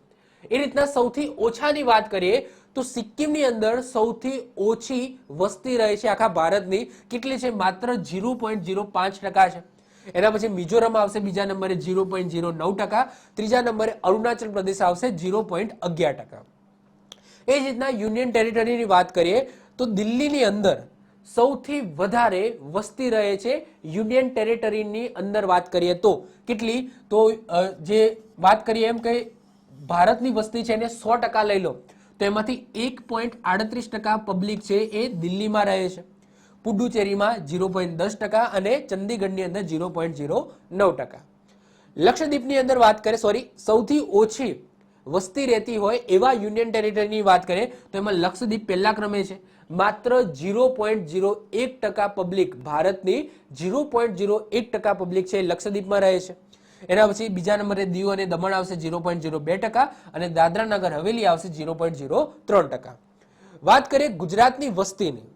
એ રીતના સૌથી ઓછાની વાત કરીએ તો સિક્કિમની અંદર સૌથી ઓછી વસ્તી રહે છે આખા ભારતની. કેટલી છે? માત્ર 0.05% છે. એના પછી મિઝોરમ આવશે બીજા નંબરે 0.09%, ત્રીજા નંબરે અરુણાચલ પ્રદેશ આવશે 0.11%. એ જ રીતના યુનિયન ટેરિટરીની વાત કરીએ તો દિલ્હીની અંદર સૌથી વધારે વસ્તી રહે છે યુનિયન ટેરિટરીની અંદર વાત કરીએ તો. કેટલી? તો જે વાત કરીએ એમ કે ભારતની વસ્તી છે એને 100% લઈ લો તો એમાંથી 1.38% પબ્લિક છે એ દિલ્હીમાં રહે છે, પુડુચેરીમાં 0.10% અને ચંદીગઢની અંદર 0.09%. લક્ષદ્વીપની અંદર વાત કરીએ, સૌથી ઓછી વસ્તી રહેતી હોય એવા યુનિયન ટેરિટરીની વાત કરીએ તો એમાં લક્ષદ્વીપ પહેલા ક્રમે છે, માત્ર 0.01% પબ્લિક, ભારતની 0.01% પબ્લિક છે લક્ષદ્વીપમાં રહે છે. એના પછી બીજા નંબરે દીવ અને દમણ આવશે 0.02% અને દાદરા નગર હવેલી આવશે 0.03%. વાત કરીએ ગુજરાતની વસ્તીની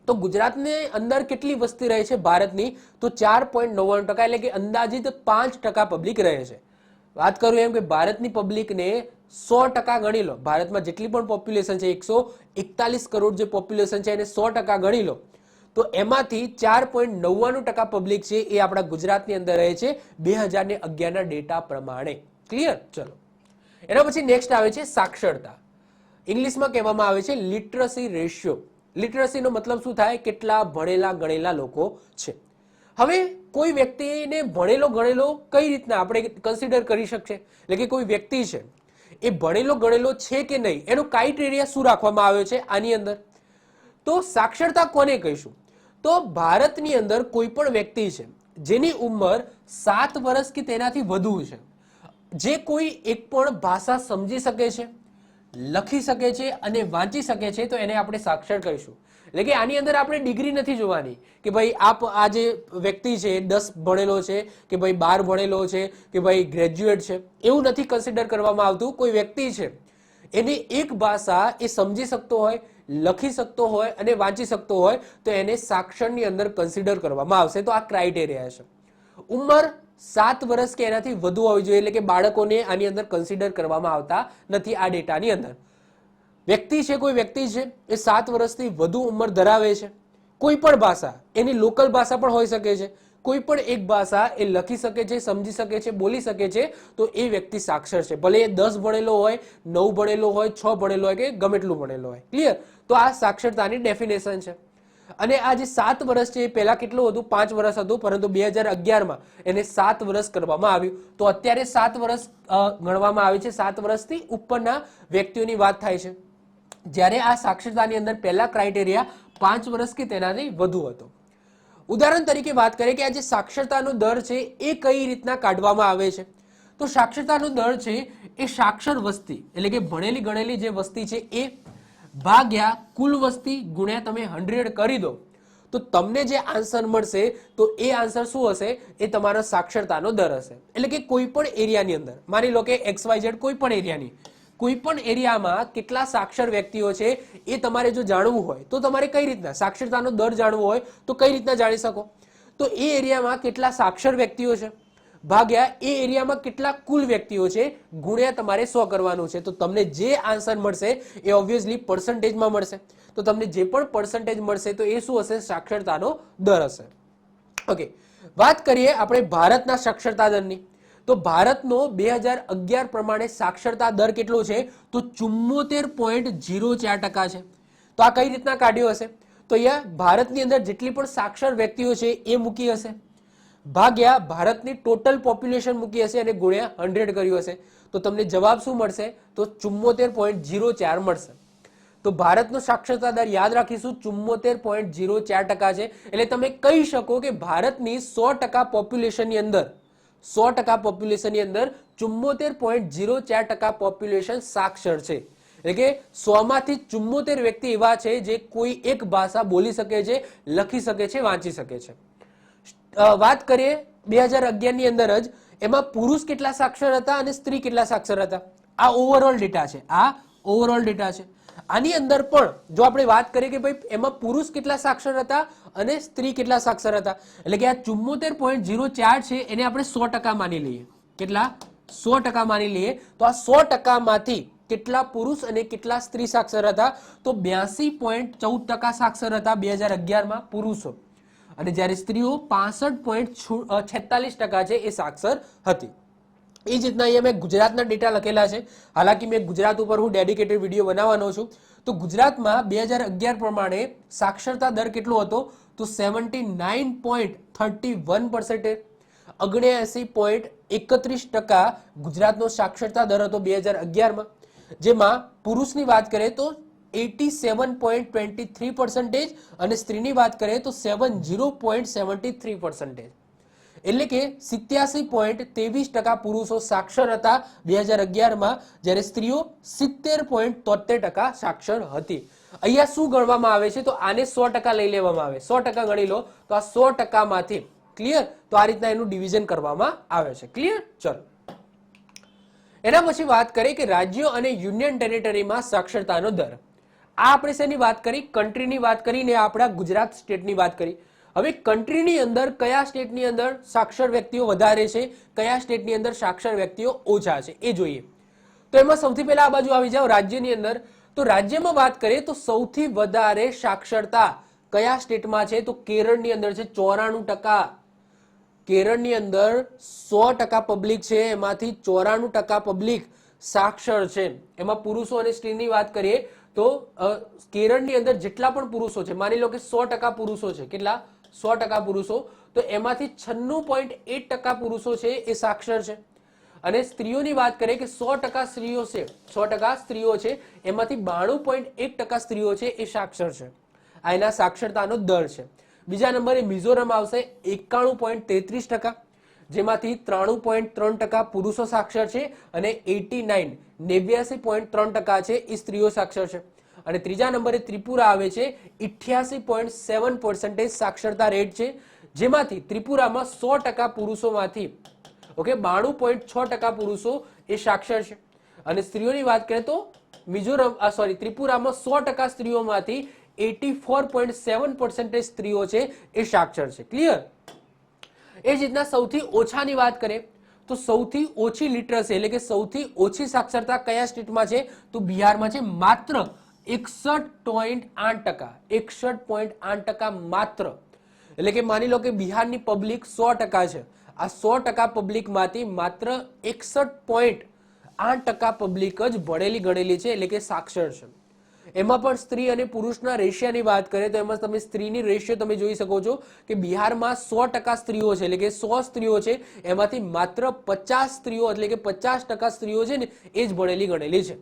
તો ગુજરાતની અંદર કેટલી વસ્તી રહે છે ભારતની? તો 4.99%, એટલે કે અંદાજિત 5% પબ્લિક રહે છે. વાત કરું એમ કે ભારતની પબ્લિકને 100% ગણી લો, ભારતમાં જેટલી પણ પોપ્યુલેશન છે 141 કરોડ જે પોપ્યુલેશન છે એને 100% ગણી લો તો એમાંથી 4.99% પબ્લિક છે એ આપણા ગુજરાતની અંદર રહે છે 2011ના ડેટા પ્રમાણે. ક્લિયર? ચલો. એના પછી નેક્સ્ટ આવે છે સાક્ષરતા. ઇંગ્લિશમાં કહેવામાં આવે છે લિટરસી રેશિયો. લિટરસીનો મતલબ શું થાય? કેટલા ભણેલા ગણેલા લોકો છે. હવે કોઈ વ્યક્તિને ભણેલો ગણેલો કઈ રીતના આપણે કન્સિડર કરી શકીએ? એટલે કે કોઈ વ્યક્તિ છે એ ભણેલો ગણેલો છે કે નહીં એનો ક્રાઇટેરિયા શું રાખવામાં આવ્યો છે આની અંદર? તો સાક્ષરતા કોને કહીશું? તો ભારતની અંદર કોઈ પણ વ્યક્તિ છે જેની ઉંમર 7 વર્ષ કે તેનાથી વધુ છે, જે કોઈ એક પણ ભાષા સમજી શકે છે, લખી શકે છે અને વાંચી શકે છે, તો એને આપણે સાક્ષર કહીશું. એટલે કે આની અંદર આપણે ડિગ્રી નથી જોવાની કે ભાઈ આ જે વ્યક્તિ છે 10 ભણેલો છે કે ભાઈ 12 ભણેલો છે કે ભાઈ ગ્રેજ્યુએટ છે, એવું નથી કન્સિડર કરવામાં આવતું. કોઈ વ્યક્તિ છે એની એક ભાષા એ સમજી શકતો હોય, લખી શકતો હોય અને વાંચી શકતો હોય તો એને સાક્ષરની અંદર કન્સિડર કરવામાં આવશે. તો આ ક્રાઇટેરિયા છે. ઉંમર 7 વર્ષ કે એનાથી વધુ હોવી જોઈએ, એટલે કે બાળકોને આની અંદર કન્સિડર કરવામાં આવતા નથી આ ડેટાની અંદર. વ્યક્તિ છે, કોઈ વ્યક્તિ છે એ 7 વર્ષથી વધુ ઉંમર ધરાવે છે, કોઈ પણ ભાષા, એની લોકલ ભાષા પણ હોઈ શકે છે, કોઈ પણ એક ભાષા એ લખી શકે છે, સમજી શકે છે, બોલી શકે છે, તો એ વ્યક્તિ સાક્ષર છે. ભલે એ 10 ભણેલો હોય, 9 ભણેલો હોય, 6 ભણેલો હોય કે ગમે એટલું ભણેલો હોય. ક્લિયર? તો આ સાક્ષરતાની ડેફિનેશન છે. અને આ જે 7 વર્ષ છે એ પહેલા કેટલું હતું? 5 વર્ષ હતું, પરંતુ 2011માં એને 7 વર્ષ કરવામાં આવ્યું. તો અત્યારે 7 વર્ષ ગણવામાં આવે છે, 7 વર્ષથી ઉપરના વ્યક્તિઓની વાત થાય છે, જ્યારે આ સાક્ષરતાની અંદર પહેલા ક્રાઇટેરિયા 5 વર્ષ કે તેનાથી વધુ હતો. ઉદાહરણ તરીકે વાત કરીએ કે આ જે સાક્ષરતાનો દર છે એ કઈ રીતના કાઢવામાં આવે છે, તો સાક્ષરતાનો દર છે એ સાક્ષર વસ્તી એટલે કે ભણેલી ગણેલી જે વસ્તી છે એ ભાગ્યા કુલ વસ્તી ગુણ્યા તમે 100 કરી દો તો તમને જે આન્સર મળશે તો એ આન્સર શું હશે? એ તમારો સાક્ષરતાનો દર હશે. એટલે કે કોઈ પણ એરિયાની અંદર માની લો કે XYZ કોઈ પણ એરિયાની કોઈ પણ એરિયામાં કેટલા સાક્ષર વ્યક્તિઓ છે એ તમારે જો જાણવું હોય તો તમારે કઈ રીતના સાક્ષરતાનો દર જાણવો હોય તો કઈ રીતના જાણી શકો? તો એ એરિયામાં કેટલા સાક્ષર વ્યક્તિઓ છે ભાગ્યા એ એરિયામાં કેટલા કુલ વ્યક્તિઓ છે ગુણ્યા તમારે 100 કરવાનું છે. તો તમને જે આન્સર મળશે એ ઓબ્વિયસલી પર્સન્ટેજમાં મળશે. તો તમને જે પણ પર્સન્ટેજ મળશે તો એ શું હશે? સાક્ષરતાનો દર હશે. ઓકે, વાત કરીએ આપણે ભારતના સાક્ષરતા દરની. તો ભારતનો 2011 પ્રમાણે સાક્ષરતા દર કેટલો છે? તો 74.04% છે. તો આ કઈ રીતના કાઢ્યો હશે? તો અહીંયા ભારતની અંદર જેટલી પણ સાક્ષર વ્યક્તિઓ છે એ મૂકી હશે ભાગ્યા ભારતની ટોટલ પોપ્યુલેશન મૂકી હશે અને ગુણ્યા 100 કર્યું હશે. તો તમને જવાબ શું મળશે? તો 74.04 મળશે. તો ભારતનો સાક્ષરતા દર યાદ રાખીશું 74.04% છે. એટલે તમે કહી શકો કે ભારતની 100% પોપ્યુલેશનની અંદર 100% પોપ્યુલેશનની અંદર 74.04% પોપ્યુલેશન સાક્ષર છે. એટલે કે 100 માંથી 74 વ્યક્તિ એવા છે જે કોઈ એક ભાષા બોલી શકે છે, લખી શકે છે, વાંચી શકે છે. વાત કરીએ 2011 ની અંદર જ એમાં પુરુષ કેટલા સાક્ષર હતા અને સ્ત્રી કેટલા સાક્ષર હતા. આ ઓવરઓલ ડેટા છે. આ ઓવરઓલ ડેટા છે. આની અંદર પણ જો આપણે વાત કરીએ કે ભાઈ એમાં પુરુષ કેટલા સાક્ષર હતા અને સ્ત્રી કેટલા સાક્ષર હતા એટલે કે આ 74.04 છે એને આપણે 100% માની લઈએ. કેટલા? 100% માની લઈએ. તો આ 100% માંથી કેટલા પુરુષ અને કેટલા સ્ત્રી સાક્ષર હતા? તો 82.14% સાક્ષર હતા 2011માં પુરુષો અને જ્યારે સ્ત્રીઓ 65.46% છે એ સાક્ષર હતી. એ જ રીતના અહીંયા મેં ગુજરાતના ડેટા લખેલા છે. હાલાકી મેં ગુજરાત ઉપર હું ડેડિકેટેડ વિડીયો બનાવવાનો છું. તો ગુજરાતમાં 2011 પ્રમાણે સાક્ષરતા દર કેટલો હતો? તો 79.31%. 79.31% ગુજરાતનો સાક્ષરતા દર હતો 2011માં. જેમાં પુરુષની વાત કરીએ તો 87.23% અને સ્ત્રીની વાત કરીએ તો 70.73%. એટલે કે 87.23% પુરુષો સાક્ષર હતા 2011માં જ્યારે સ્ત્રીઓ 70.73% સાક્ષર હતી. અહીંયા શું ગણવામાં આવે છે? તો આને 100% લઈ લેવામાં આવે. 100% ગણી લો તો આ 100% માંથી ક્લિયર. તો આ રીતના એનું ડિવિઝન કરવામાં આવે છે. ક્લિયર? ચલો એના પછી વાત કરીએ કે રાજ્યો અને યુનિયન ટેરિટરીમાં સાક્ષરતાનો દર. આ આપણે શેની વાત કરી? કન્ટ્રીની વાત કરીને આપણા ગુજરાત સ્ટેટની વાત કરી. હવે કન્ટ્રીની અંદર કયા સ્ટેટની અંદર સાક્ષર વ્યક્તિઓ વધારે છે, કયા સ્ટેટની અંદર સાક્ષર વ્યક્તિઓ ઓછા છે એ જોઈએ. તો એમાં સૌથી પહેલા આ બાજુ આવી જાઓ રાજ્યની અંદર. તો રાજ્યમાં વાત કરીએ તો સૌથી વધારે સાક્ષરતા કયા સ્ટેટમાં છે? તો કેરળની અંદર છે 94%. કેરળની અંદર 100% પબ્લિક છે એમાંથી 94% પબ્લિક સાક્ષર છે. એમાં પુરુષો અને સ્ત્રીની વાત કરીએ તો કેરળની અંદર જેટલા પણ પુરુષો છે માની લો કે 100% પુરુષો છે. કેટલા? 100% પુરુષો. તો એમાંથી 96.8% પુરુષો છે એ સાક્ષર છે અને સ્ત્રીઓની વાત કરીએ કે 100% સ્ત્રીઓ છે 100% સ્ત્રીઓ છે એમાંથી 92.1% સ્ત્રીઓ છે એ સાક્ષર છે. આ એના સાક્ષરતાનો દર છે. બીજા નંબરે મિઝોરમ આવશે 91.33%, જેમાંથી 93.3% પુરુષો સાક્ષર છે અને 89.3% છે એ સ્ત્રીઓ સાક્ષર છે. અને ત્રીજા નંબરે ત્રિપુરા આવે છે 88.7% સાક્ષરતા રેટ છે, જેમાંથી ત્રિપુરામાં 100% પુરુષોમાંથી 92.6% પુરુષો એ સાક્ષર છે અને સ્ત્રીઓની વાત કરીએ તો ત્રિપુરામાં 100% સ્ત્રીઓમાંથી 84.7% સ્ત્રીઓ છે એ સાક્ષર છે. ક્લિયર? એ જ રીતના સૌથી ઓછાની વાત કરીએ તો સૌથી ઓછી લિટરસી એટલે કે સૌથી ઓછી સાક્ષરતા કયા સ્ટેટમાં છે? તો બિહારમાં છે. માત્ર 61.8%. 61.8% માત્ર. એટલે કે માની લો કે બિહારની પબ્લિક 100% છે. આ 100% પબ્લિકમાંથી માત્ર 61.8% પબ્લિક જ ભણેલી ગણેલી છે એટલે કે સાક્ષર છે. એમાં પણ સ્ત્રી અને પુરુષના રેશિયાની વાત કરીએ તો એમાં તમે સ્ત્રીની રેશિયો તમે જોઈ શકો છો કે બિહારમાં 100% સ્ત્રીઓ છે એટલે કે 100 સ્ત્રીઓ છે એમાંથી માત્ર 50 સ્ત્રીઓ એટલે કે 50% સ્ત્રીઓ છે ને એ જ ભણેલી ગણેલી છે.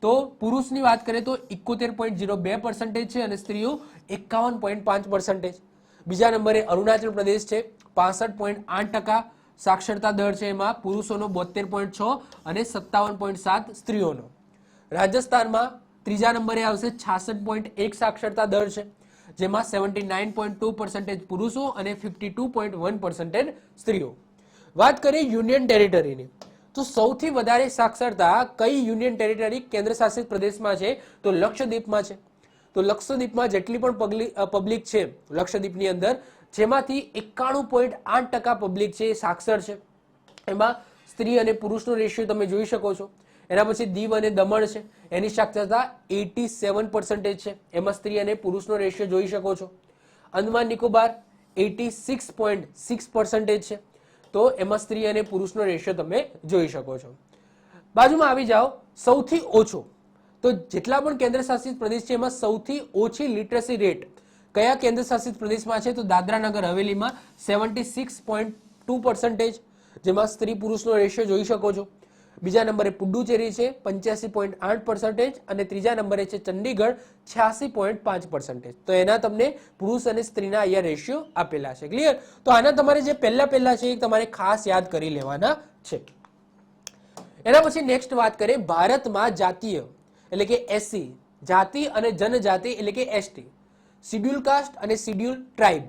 તો પુરુષની વાત કરીએ તો 71.02% છે અને સ્ત્રીઓ 51.5%. બીજા નંબરે અરુણાચલ પ્રદેશ છે 65.8%, સાક્ષરતા દર છે એમાં પુરુષોનો 72.6 અને 57.7 સ્ત્રીઓનો. રાજસ્થાનમાં ત્રીજા નંબરે આવશે 66.1 સાક્ષરતા દર છે, જેમાં 79.2% પુરુષો અને 52.1% સ્ત્રીઓ. વાત કરીએ યુનિયન ટેરિટરીની, તો સૌથી વધારે સાક્ષરતા કઈ યુનિયન ટેરિટરી કેન્દ્ર શાસિત પ્રદેશમાં છે? તો લક્ષદ્વીપમાં છે. તો લક્ષદ્વીપમાં જેટલી પણ પબ્લિક છે લક્ષદ્વીપની અંદર, જેમાંથી 91.8% પબ્લિક છે એ સાક્ષર છે. એમાં સ્ત્રી અને પુરુષનો રેશિયો તમે જોઈ શકો છો. એના પછી દીવ અને દમણ છે, એની સાક્ષરતા 87% છે, એમાં સ્ત્રી અને પુરુષનો રેશિયો જોઈ શકો છો. અંદમાન નિકોબાર 86.6% છે, તો એમાં સ્ત્રી અને પુરુષનો રેશિયો તમે જોઈ શકો છો. બાજુમાં આવી જાઓ, સૌથી ઓછો, તો જેટલા પણ કેન્દ્ર શાસિત પ્રદેશ છે એમાં સૌથી ઓછી લિટરસી રેટ કયા કેન્દ્ર શાસિત પ્રદેશમાં છે? તો દાદરા નગર હવેલીમાં 76.2%, જેમાં સ્ત્રી પુરુષનો રેશિયો જોઈ શકો છો. બીજા નંબરે પુડુચેરી છે 85.8% અને ત્રીજા નંબરે છે ચંડીગઢ 86.5%. તો એના તમને પુરુષ અને સ્ત્રીના અહીંયા રેશિયો આપેલા છે. ક્લિયર? તો આના તમારે જે પહેલા છે એ તમારે ખાસ યાદ કરી લેવાના છે. એના પછી નેક્સ્ટ વાત કરીએ ભારતમાં જાતીય એટલે કે એસસી, જાતિ અને જનજાતિ એટલે કે એસટી, શિડ્યુલ કાસ્ટ અને શિડ્યુલ ટ્રાઇબ,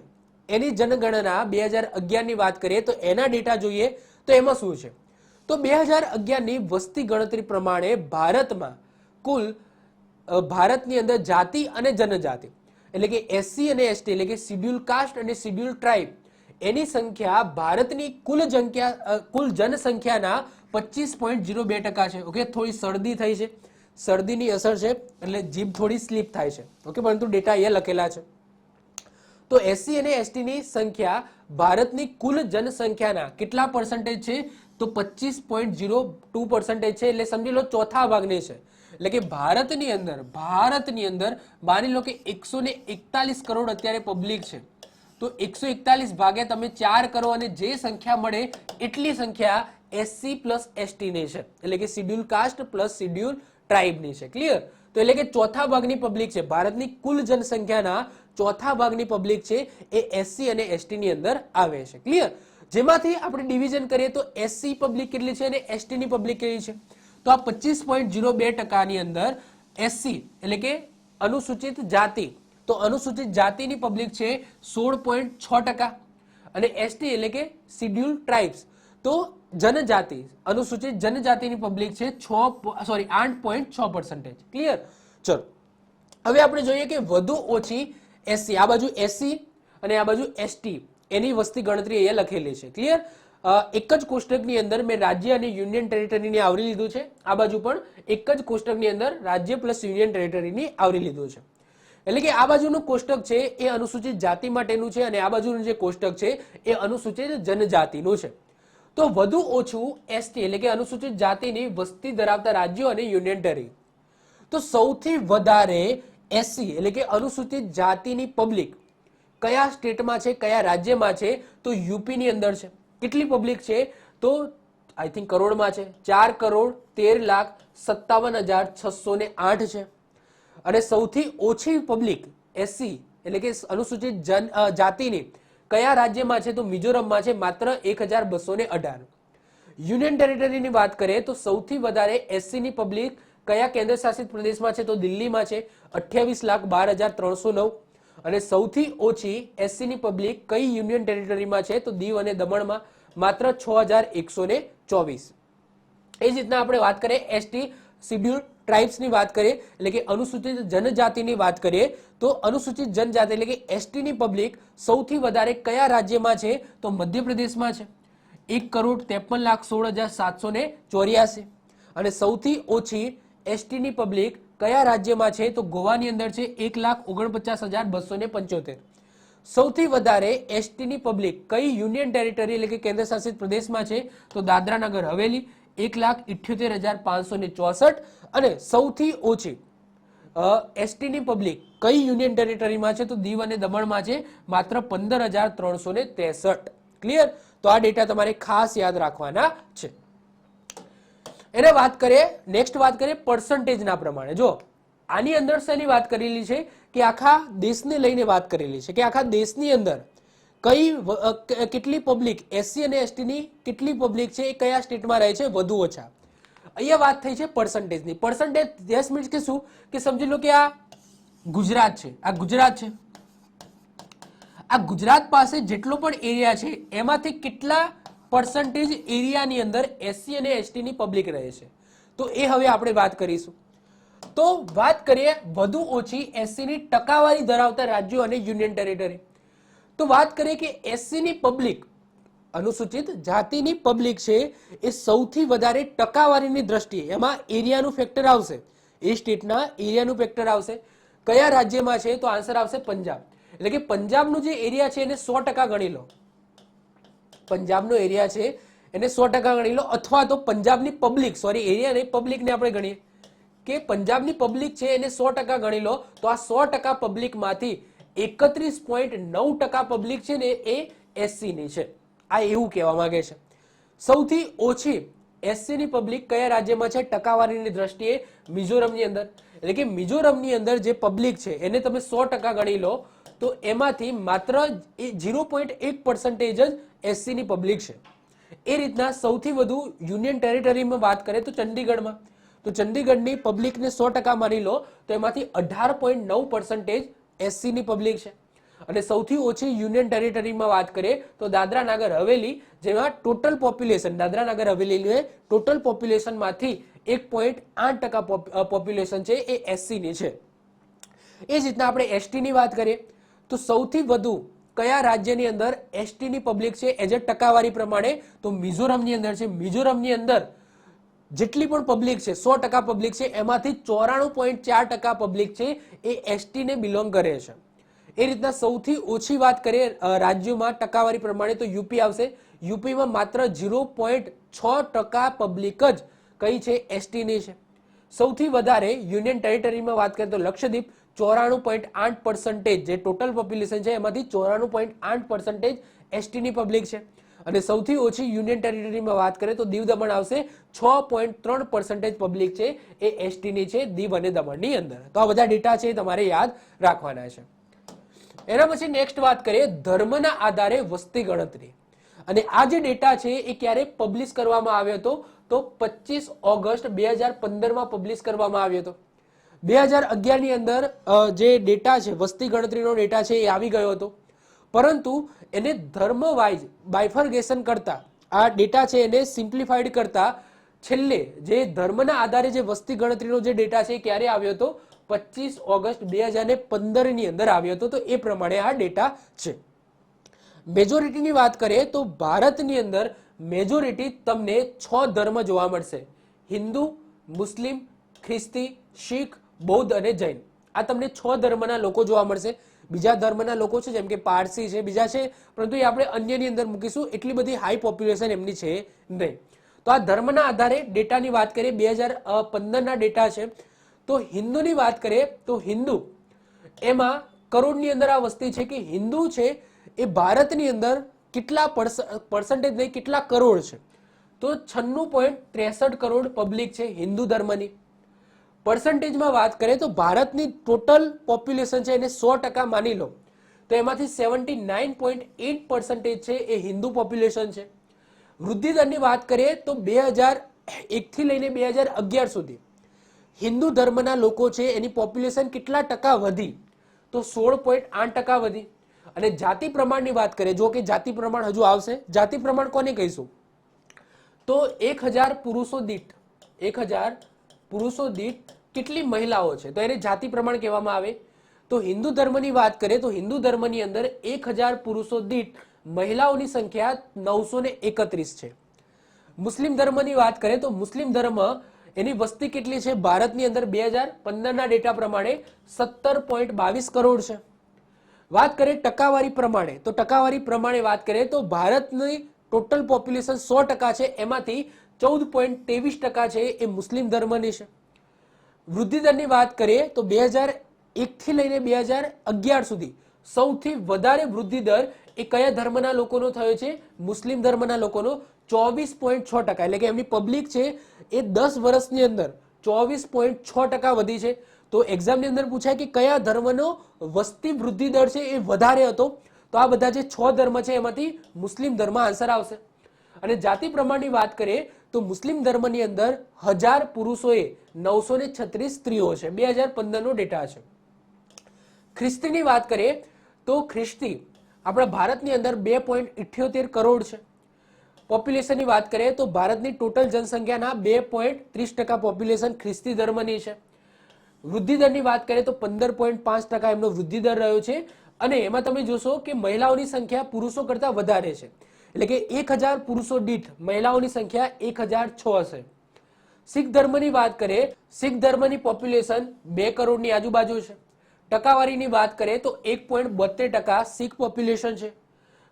એની જનગણના 2011ની વાત કરીએ તો એના ડેટા જોઈએ તો એમાં શું છે? તો 2011ની વસ્તી ગણતરી પ્રમાણે ભારતમાં કુલ ભારતની અંદર જાતિ અને જનજાતિ એટલે કે એસસી અને એસટી એટલે કે શિડ્યુલ કાસ્ટ અને શિડ્યુલ ટ્રાઇબ, એની સંખ્યા ભારતની કુલ જનસંખ્યાના 25.02% છે. ઓકે, થોડી શરદી થઈ છે, શરદીની અસર છે એટલે જીભ થોડી સ્લીપ થાય છે. ઓકે, પરંતુ ડેટા અહીંયા લખેલા છે. તો એસસી અને એસટીની સંખ્યા ભારતની કુલ જનસંખ્યાના કેટલા પર્સન્ટેજ છે? તો 25.02% છે, એટલે સમજી લો ચોથા ભાગની છે. એટલે કે ભારતની અંદર માની લો કે 141 કરોડ અત્યારે પબ્લિક છે, તો 141 ભાગ્યા તમે 4 કરો અને જે સંખ્યા મળે એટલી સંખ્યા એસસી પ્લસ એસટી ની છે, એટલે કે શિડ્યુલ કાસ્ટ પ્લસ શિડ્યુલ ટ્રાઇબની છે. ક્લિયર? તો એટલે કે ચોથા ભાગની પબ્લિક છે, ભારતની કુલ જનસંખ્યાના ચોથા ભાગની પબ્લિક છે એ એસસી અને એસટી ની અંદર આવે છે. ક્લિયર? જેમાંથી આપણે ડિવિઝન કરીએ તો એસસી પબ્લિક કેટલી છે અને એસટી ની પબ્લિક કેટલી છે? તો આ 25.02% ની અંદર એસસી એટલે કે અનુસૂચિત જાતિ, તો અનુસૂચિત જાતિની પબ્લિક છે 16.6% અને એસટી એટલે કે શિડ્યુલ ટ્રાઇબ્સ તો જનજાતિ અનુસૂચિત જનજાતિની પબ્લિક છે 8.6%. ક્લિયર? ચલો હવે આપણે જોઈએ કે વધુ ઓછી એસસી, આ બાજુ એસસી અને આ બાજુ એસટી, એની વસ્તી ગણતરી અહીંયા લખેલી છે. ક્લિયર? એક જ કોષ્ટકની અંદર મેં રાજ્ય અને યુનિયન ટેરિટરીને આવરી લીધું છે, આ બાજુ પણ એક જ કોષ્ટકની અંદર રાજ્ય પ્લસ યુનિયન ટેરિટરીને આવરી લીધું છે. એટલે કે આ બાજુનું કોષ્ટક છે એ અનુસૂચિત જાતિ માટેનું છે અને આ બાજુનું જે કોષ્ટક છે એ અનુસૂચિત જનજાતિનું છે. તો વધુ ઓછું એસટી એટલે કે અનુસૂચિત જાતિની વસ્તી ધરાવતા રાજ્યો અને યુનિયન ટેરિટરી, તો સૌથી વધારે એસસી એટલે કે અનુસૂચિત જાતિની પબ્લિક કયા સ્ટેટમાં છે, કયા રાજ્યમાં છે? તો યુપીની અંદર છે. કેટલી પબ્લિક છે? તો આઈ થિંક કરોડમાં છે, 4,13,57,608 છે. અને સૌથી ઓછી પબ્લિક એસસી એટલે કે અનુસૂચિત જાતિની કયા રાજ્યમાં છે? તો મિઝોરમમાં છે, માત્ર 1,218. યુનિયન ટેરિટરીની વાત કરીએ તો સૌથી વધારે એસસી ની પબ્લિક કયા કેન્દ્ર શાસિત પ્રદેશમાં છે? તો દિલ્હીમાં છે, 28,12,309. અને સૌથી ઓછી એસસી ની પબ્લિક કઈ યુનિયન ટેરિટરીમાં છે? તો દીવ અને દમણમાં, માત્ર 6,124. એ જ રીતના આપણે વાત કરીએ એસટી શિડ્યુલ ટ્રાઇબ્સની વાત કરીએ એટલે કે અનુસૂચિત જનજાતિની વાત કરીએ તો અનુસૂચિત જનજાતિ એટલે કે એસટી ની પબ્લિક સૌથી વધારે કયા રાજ્યમાં છે? તો મધ્યપ્રદેશમાં છે, 1,53,16,784. અને સૌથી ઓછી એસટી ની પબ્લિક કયા રાજ્યમાં છે? તો ગોવાની અંદર છે, 1,49,275. સૌથી વધારે એસટી ની પબ્લિક કઈ યુનિયન ટેરિટરી એટલે કે કેન્દ્ર શાસિત પ્રદેશમાં છે? તો દાદરા નગર હવેલી, 1,78,564. અને સૌથી ઓછી એસટી ની પબ્લિક કઈ યુનિયન ટેરિટરીમાં છે? તો દીવ અને દમણમાં છે, માત્ર 15,363. ક્લિયર? તો આ ડેટા તમારે ખાસ યાદ રાખવાના છે. એને વાત કરીએ નેક્સ્ટ વાત કરીએ પર્સન્ટેજના પ્રમાણે. જો આની અંદર શેની વાત કરેલી છે કે આખા દેશને લઈને વાત કરેલી છે કે આખા દેશની અંદર કેટલી પબ્લિક એસસી અને એસટી ની કેટલી પબ્લિક છે એ કયા સ્ટેટમાં રહે છે વધુ ઓછા. અહીંયા વાત થઈ છે પર્સન્ટેજની. પર્સન્ટેજ 10 મિનિટ કે શું કે સમજી લો કે આ ગુજરાત છે, આ ગુજરાત છે, આ ગુજરાત પાસે જેટલો પણ એરિયા છે એમાંથી કેટલા પર્સન્ટેજ એરિયાની અંદર એસસી અને એસટી ની પબ્લિક રહે છે, તો એ હવે આપણે વાત કરીશું. તો વાત કરીએ વધુ ઓછી એસસી ની ટકાવારી ધરાવતા રાજ્યો અને યુનિયન ટેરિટરી. તો વાત કરીએ કે એસસી ની પબ્લિક, અનુસૂચિત જાતિની પબ્લિક છે એ સૌથી વધારે ટકાવારીની દ્રષ્ટિએ એમાં એરિયાનું ફેક્ટર આવશે, એ સ્ટેટના એરિયાનું ફેક્ટર આવશે. કયા રાજ્યમાં છે? તો આન્સર આવશે પંજાબ. એટલે કે પંજાબનું જે એરિયા છે એને 100% ગણી લો, પંજાબનો એરિયા છે એને 100% ગણી લો, અથવા તો પંજાબની પબ્લિક, સોરી એરિયા નહીં પબ્લિકને આપણે ગણીએ કે પંજાબની પબ્લિક છે એને 100% ગણી લો, તો આ 100% પબ્લિકમાંથી 31.9% પબ્લિક છે ને એ એસસી ની છે. આ એવું કહેવા માંગે છે. સૌથી ઓછી એસસી ની પબ્લિક કયા રાજ્યમાં છે ટકાવારીની દ્રષ્ટિએ? મિઝોરમની અંદર. એટલે કે મિઝોરમની અંદર જે પબ્લિક છે એને તમે 100% ગણી લો તો એમાંથી માત્ર 0.1% જ એસસી ની પબ્લિક છે. એ રીતના સૌથી વધુ યુનિયન ટેરિટરીમાં વાત કરીએ તો ચંડીગઢમાં, તો ચંડીગઢની પબ્લિકને 100% માની લો તો એમાંથી 18.9% એસસી ની પબ્લિક છે. અને સૌથી ઓછી યુનિયન ટેરિટરીમાં વાત કરીએ તો દાદરા નગર હવેલી, જેમાં total population Dadra Nagar હવેલીની total પોપ્યુલેશનમાંથી 1.8% population છે એ એસસી ની છે. એ જ રીતના આપણે એસટી ની વાત કરીએ તો સૌથી વધુ કયા રાજ્યની અંદર એસટી ની પબ્લિક છે એજ ટકાવારી પ્રમાણે? તો મિઝોરમની અંદર છે. મિઝોરમની અંદર જેટલી પણ પબ્લિક છે 100% પબ્લિક છે એમાંથી 94.4% પબ્લિક છે એ એસટી ને બિલોંગ કરે છે. એ રીતના સૌથી ઓછી વાત કરીએ રાજ્યોમાં ટકાવારી પ્રમાણે તો યુપી આવશે. યુપીમાં માત્ર 0.6% પબ્લિક જ કઈ છે? એસટી ની છે. સૌથી વધારે યુનિયન ટેરિટરીમાં વાત કરીએ તો લક્ષદ્વીપ 94.8%, જે ટોટલ પોપ્યુલેશન છે એમાંથી 94.8% એસટી ની પબ્લિક છે. અને સૌથી ઓછી યુનિયન ટેરિટરીમાં વાત કરીએ તો દીવ દમણ આવશે, 6.3% પબ્લિક છે એ એસટી ની છે દીવ અને દમણની અંદર. તો આ બધા ડેટા છે તમારે યાદ રાખવાના છે. એના પછી નેક્સ્ટ વાત કરીએ ધર્મના આધારે વસ્તી ગણતરી. અને આ જે ડેટા છે એ ક્યારે પબ્લિશ કરવામાં આવ્યો હતો? તો 25 ઓગસ્ટ 2015માં પબ્લિશ કરવામાં આવ્યો હતો. 2011 ની અંદર જે ડેટા છે વસ્તી ગણતરીનો ડેટા છે એ આવી ગયો હતો, પરંતુ એને ધર્મ વાઇઝ બાયફર્ગેશન કરતા, આ ડેટા છે એને સિમ્પ્લિફાઈડ કરતા છેલ્લે જે ધર્મના આધારે જે વસ્તી ગણતરીનો જે ડેટા છે એ ક્યારે આવ્યો હતો? 25 ઓગસ્ટ 2015 ની અંદર આવ્યો હતો. તો એ પ્રમાણે આ ડેટા છે. મેજોરિટીની વાત કરીએ તો ભારતની અંદર મેજોરિટી તમને 6 ધર્મ જોવા મળશે: હિન્દુ, મુસ્લિમ, ખ્રિસ્તી, શીખ, બૌદ્ધ અને જૈન. આ તમને 6 ધર્મના લોકો જોવા મળશે. બીજા ધર્મના લોકો છે જેમ કે પારસી છે, બીજા છે, પરંતુ એ આપણે અન્યની અંદર મૂકીશું. એટલી બધી હાઈ પોપ્યુલેશન એમની છે નહીં. તો આ ધર્મના આધારે ડેટાની વાત કરીએ 2015ના ડેટા છે. તો હિન્દુની વાત કરીએ તો હિન્દુ એમાં કરોડની અંદર આ વસ્તી છે કે હિન્દુ છે એ ભારતની અંદર કેટલા પર્સન્ટેજ નહીં કેટલા કરોડ છે? તો 96.63 કરોડ પબ્લિક છે હિન્દુ ધર્મની. પર્સન્ટેજમાં વાત કરીએ તો ભારતની ટોટલ પોપ્યુલેશન છે એને 100% માની લો તો એમાંથી 79.8% છે એ હિન્દુ પોપ્યુલેશન છે. વૃદ્ધિ દરની વાત કરીએ તો 2001 થી લઈને 2011 સુધી હિન્દુ ધર્મના લોકો છે એની પોપ્યુલેશન કેટલા ટકા વધી? તો 16.8% વધી. અને જાતિ પ્રમાણની વાત કરીએ, જો કે જાતિ પ્રમાણ હજુ આવશે. જાતિ પ્રમાણ કોને કહીશું? તો 1000 પુરુષો દીઠ 1000 પુરુષો દીઠ કેટલી મહિલાઓ છે તો એને જાતિ પ્રમાણ કહેવામાં આવે. તો હિન્દુ ધર્મની વાત કરીએ તો હિન્દુ ધર્મની અંદર 1000 પુરુષો દીઠ મહિલાઓની સંખ્યા 931 છે. મુસ્લિમ ધર્મની વાત કરીએ તો મુસ્લિમ ધર્મ એની વસ્તી કેટલી છે ભારતની અંદર 2015ના ડેટા પ્રમાણે 17.22 કરોડ છે. વાત કરીએ ટકાવારી પ્રમાણે તો ટકાવારી પ્રમાણે વાત કરીએ તો ભારતની ટોટલ પોપ્યુલેશન 100% છે એમાંથી 14.23% છે એ મુસ્લિમ ધર્મની છે. વૃદ્ધિ દરની વાત કરીએ તો 2001 થી લઈને 2011 સુધી સૌથી વધારે વૃદ્ધિ દર એ કયા ધર્મના લોકોનો થયો છે? મુસ્લિમ ધર્મના લોકોનો 24.6%. એટલે કે એમની પબ્લિક છે એ 10 વર્ષની અંદર 24.6% વધી છે. તો એક્ઝામની અંદર પૂછાય કે કયા ધર્મનો વસ્તી વૃદ્ધિ દર છે એ વધારે હતો? તો આ બધા જે 6 ધર્મ છે એમાંથી મુસ્લિમ ધર્મ આન્સર આવશે. અને જાતિ પ્રમાણની વાત કરીએ તો મુસ્લિમ ધર્મની અંદર 1000 પુરુષોએ 936 સ્ત્રીઓ છે. 2015 નો ડેટા છે. ખ્રિસ્તીની વાત કરીએ તો ખ્રિસ્તી આપણા ભારતની અંદર 2.78 કરોડ છે. પોપ્યુલેશનની વાત કરીએ તો ભારતની ટોટલ જનસંખ્યાના 2.30% પોપ્યુલેશન ખ્રિસ્તી ધર્મની છે. વૃદ્ધિ દરની વાત કરીએ તો 15.5% એમનો વૃદ્ધિ દર રહ્યો છે. અને એમાં તમે જોશો કે મહિલાઓની સંખ્યા પુરુષો કરતા વધારે છે, એટલે કે 1000 પુરુષો દીઠ મહિલાઓની સંખ્યા 1006 હશે. શીખ ધર્મની વાત કરીએ, શીખ ધર્મની પોપ્યુલેશન 2 કરોડની આજુબાજુ છે. ટકાવારીની વાત કરીએ તો 1.72% શીખ પોપ્યુલેશન છે.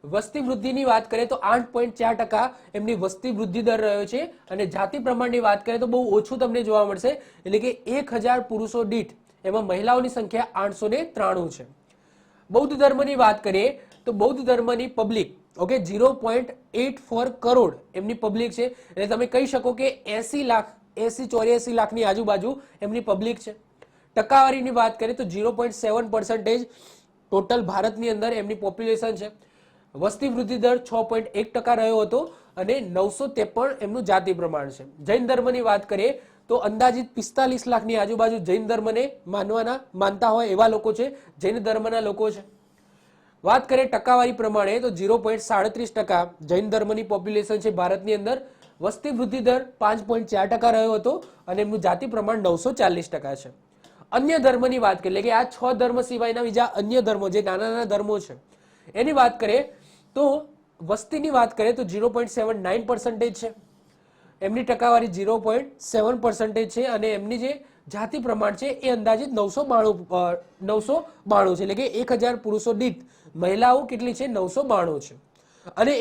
વસ્તી વૃદ્ધિની વાત કરીએ તો 8.4% એમની વસ્તી વૃદ્ધિ દર રહ્યો છે. અને જાતિ પ્રમાણની વાત કરીએ તો બહુ ઓછું તમને જોવા મળશે, એટલે કે 1000 પુરુષો દીઠ એમાં મહિલાઓની સંખ્યા 893 છે. બૌદ્ધ ધર્મની વાત કરીએ તો બૌદ્ધ ધર્મની પબ્લિક ઓકે 0.84 કરોડ એમની પબ્લિક છે. એટલે તમે કહી શકો કે 80 લાખની આજુબાજુ એમની પબ્લિક છે. ટકાવારીની વાત કરીએ તો 0.7% ટોટલ ભારતની અંદર એમની પોપ્યુલેશન છે. વસ્તી વૃદ્ધિ દર 6.1% રહ્યો હતો અને 953 એમનું જાતિ પ્રમાણ છે. જૈન ધર્મની વાત કરીએ તો અંદાજિત 45 લાખની આજુબાજુ જૈન ધર્મને માનતા હોય એવા લોકો છે, જૈન ધર્મના લોકો છે. વાત કરીએ ટકાવારી પ્રમાણે તો 0.37% જૈન ધર્મની પોપ્યુલેશન છે ભારતની અંદર. વસ્તી વૃદ્ધિ દર 5.4% રહ્યો હતો અને એમનું જાતિ પ્રમાણ 940% છે. અન્ય ધર્મની વાત કરીએ કે આ 6 ધર્મ સિવાયના બીજા અન્ય ધર્મો જે નાના નાના ધર્મો છે એની વાત કરીએ તો વસ્તીની વાત કરીએ તો 0.79% છે. એમની ટકાવારી 0.7% છે અને એમની જે જાતિ પ્રમાણ છે એ અંદાજિત 992 છે, એટલે કે 1000 પુરુષો દીઠ મહિલાઓ કેટલી છે 992 છે. અને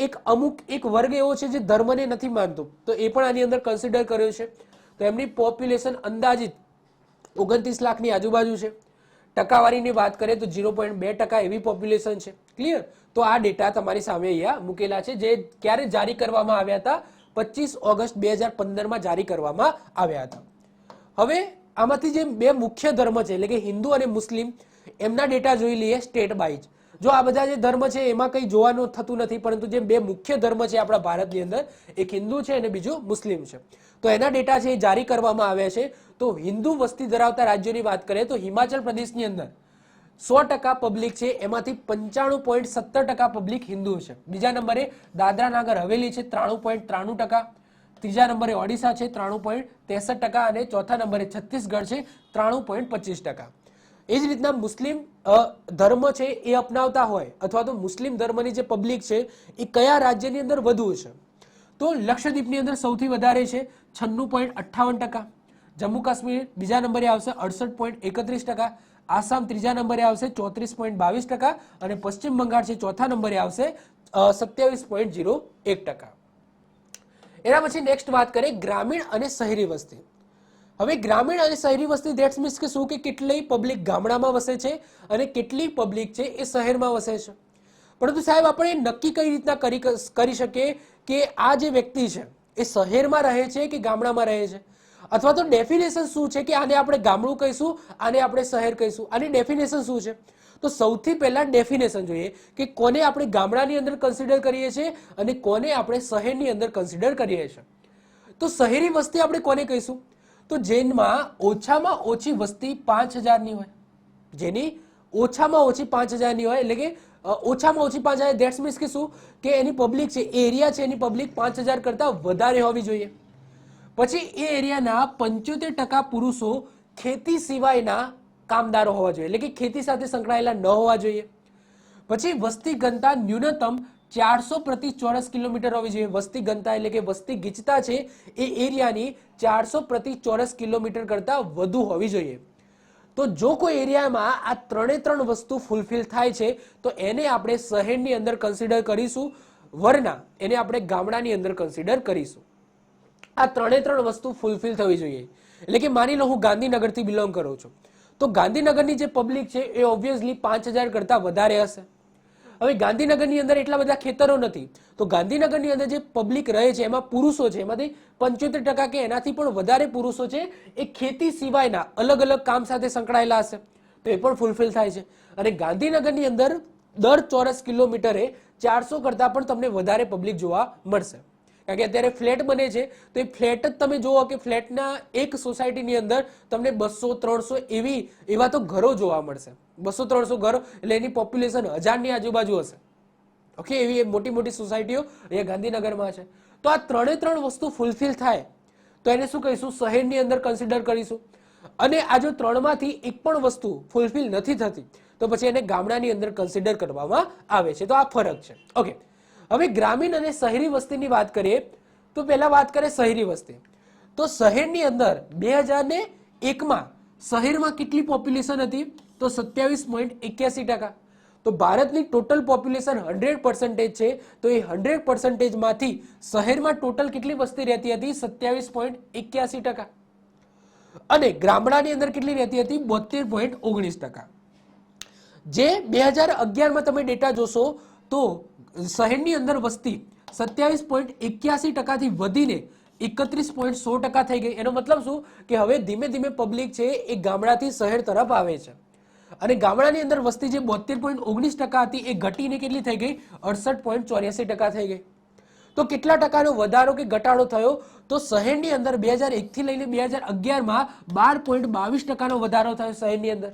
એક વર્ગ એવો છે જે ધર્મને નથી માનતો, તો એ પણ આની અંદર કન્સિડર કર્યો છે. તો એમની પોપ્યુલેશન અંદાજિત 29 લાખની આજુબાજુ છે. ટકાવારીની વાત કરીએ તો 0.2% એવી પોપ્યુલેશન છે. ક્લિયર? તો આ ડેટા તમારી સામે અહીંયા મૂકેલા છે, જે ક્યારે જારી કરવામાં આવ્યા હતા? 25 ઓગસ્ટ 2015 જારી કરવામાં આવ્યા હતા. હવે આમાંથી જે બે મુખ્ય ધર્મ છે એટલે કે હિન્દુ અને મુસ્લિમ, એમના ડેટા જોઈ લઈએ સ્ટેટ વાઇઝ. જો આ બધા જે ધર્મ છે એમાં કંઈ જોવાનું થતું નથી, પરંતુ જે બે મુખ્ય ધર્મ છે આપણા ભારતની અંદર, એક હિન્દુ છે અને બીજું મુસ્લિમ છે, તો એના ડેટા છે એ જારી કરવામાં આવ્યા છે. તો હિન્દુ વસ્તી ધરાવતા રાજ્યોની વાત કરીએ તો હિમાચલ પ્રદેશની અંદર 100% પબ્લિક છે, એમાંથી 95.17% પબ્લિક હિન્દુ છે. બીજા નંબરે દાદરા નાગર હવેલી છે 93.93%, ત્રીજા નંબરે ઓડિશા છે 93.63% અને ચોથા નંબરે છત્તીસગઢ છે 93.25%. એ જ રીતના મુસ્લિમ ધર્મ છે એ અપનાવતા હોય અથવા તો મુસ્લિમ ધર્મની જે પબ્લિક છે એ કયા રાજ્યની અંદર વધુ છે? તો લક્ષદ્વીપની અંદર સૌથી વધારે છે 96.58%, જમ્મુ કાશ્મીર બીજા નંબરે આવશે 68.31%, આસામ ત્રીજા નંબરે આવશે 34.22% અને પશ્ચિમ બંગાળ છે ચોથા નંબરે આવશે 27.01%. એના પછી નેક્સ્ટ વાત કરીએ ગ્રામીણ અને શહેરી વસ્તી. હવે ગ્રામીણ અને શહેરી વસ્તી ધેટ્સ મીન્સ કે શું, કે કેટલી પબ્લિક ગામડામાં વસે છે અને કેટલી પબ્લિક છે એ શહેરમાં વસે છે. પરંતુ સાહેબ આપણે નક્કી કઈ રીતના કરી શકીએ કે આ જે વ્યક્તિ છે એ શહેરમાં રહે છે કે ગામડામાં રહે છે? અથવા તો ડેફિનેશન શું છે કે આને આપણે ગામડું કહીશું, આને આપણે શહેર કહીશું? આની ડેફિનેશન શું છે? તો સૌથી પહેલા ડેફિનેશન જોઈએ કે કોને આપણે ગામડાની અંદર કન્સિડર કરીએ છીએ અને કોને આપણે શહેરની અંદર કન્સિડર કરીએ છીએ. તો શહેરી વસ્તી આપણે કોને કહીશું? તો જેમાં ઓછામાં ઓછી વસ્તી 5000ની હોય, જેની ઓછામાં ઓછી 5000ની હોય, એટલે કે ઓછામાં ઓછી 5000 ધેટ્સ મીન્સ કે શું, કે એની પબ્લિક છે, એરિયા છે એની પબ્લિક 5000 કરતા વધારે હોવી જોઈએ. પછી એ એરિયાના 75% પુરુષો ખેતી સિવાયના કામદારો હોવા જોઈએ, એટલે કે ખેતી સાથે સંકળાયેલા ન હોવા જોઈએ. પછી વસ્તી ઘનતા ન્યૂનતમ 400 પ્રતિ ચોરસ કિલોમીટર હોવી જોઈએ. વસ્તી ઘનતા એટલે કે વસ્તી ગીચતા છે એ એરિયાની 400 પ્રતિ ચોરસ કિલોમીટર કરતા વધુ હોવી જોઈએ. તો જો કોઈ એરિયામાં આ ત્રણે વસ્તુ ફૂલફિલ થાય છે તો એને આપણે શહેરની અંદર કન્સિડર કરીશું, વરના એને આપણે ગામડાની અંદર કન્સિડર કરીશું. આ ત્રણે વસ્તુ ફૂલફિલ થવી જોઈએ. એટલે કે માની લો હું ગાંધીનગરથી બિલોંગ કરું છું, તો ગાંધીનગરની જે પબ્લિક છે એ ઓબ્વિયસલી 5000 કરતા વધારે હશે. હવે ગાંધીનગરની અંદર એટલા બધા ખેતરો નથી, તો ગાંધીનગરની અંદર જે પબ્લિક રહે છે એમાં પુરુષો છે, એમાંથી 75% કે એનાથી પણ વધારે પુરુષો છે એ ખેતી સિવાયના અલગ અલગ કામ સાથે સંકળાયેલા હશે, તો એ પણ ફૂલફિલ થાય છે. અને ગાંધીનગરની અંદર દર ચોરસ કિલોમીટરે 400 કરતાં પણ તમને વધારે પબ્લિક જોવા મળશે. કારણ કે અત્યારે ફ્લેટ બને છે તો એ ફ્લેટ જ તમે જુઓ કે ફ્લેટના એક સોસાયટીની અંદર તમને 200-300 એવા તો ઘરો જોવા મળશે. 200-300 ઘરો એટલે એની પોપ્યુલેશન 1000ની આજુબાજુ હશે. ઓકે, એવી મોટી મોટી સોસાયટીઓ અહીંયા ગાંધીનગરમાં છે. તો આ ત્રણ વસ્તુ ફૂલફિલ થાય તો એને શું કહીશું? શહેરની અંદર કન્સિડર કરીશું. અને આ જો ત્રણમાંથી એક પણ વસ્તુ ફૂલફિલ નથી થતી તો પછી એને ગામડાની અંદર કન્સિડર કરવામાં આવે છે. તો આ ફરક છે. ઓકે, હવે ગ્રામીણ અને શહેરી વસ્તીની વાત કરીએ તો પહેલા વાત કરીએ શહેરી વસ્તી. તો શહેરની અંદર 2001માં શહેરમાં કેટલી પોપ્યુલેશન હતી? તો 27.81%. તો ભારતની ટોટલ પોપ્યુલેશન 100% છે. તો એ 100% માંથી શહેરમાં ટોટલ કેટલી વસ્તી રહેતી હતી? 27.81%. અને ગામડાની અંદર કેટલી રહેતી હતી? 72.19%. જે 2011માં તમે ડેટા જોશો તો શહેરની અંદર વસ્તી 27.81% થી વધીને 31.16% થઈ ગઈ. એનો મતલબ શું કે હવે ધીમે ધીમે પબ્લિક છે એ ગામડાથી શહેર તરફ આવે છે. અને ગામડાની અંદર વસ્તી જે 72.19% હતી એ ઘટીને કેટલી થઈ ગઈ? 68.84% થઈ ગઈ. તો કેટલા ટકાનો વધારો કે ઘટાડો થયો? તો શહેરની અંદર 2001 થી લઈને 2011માં 12.22% વધારો થયો શહેરની અંદર.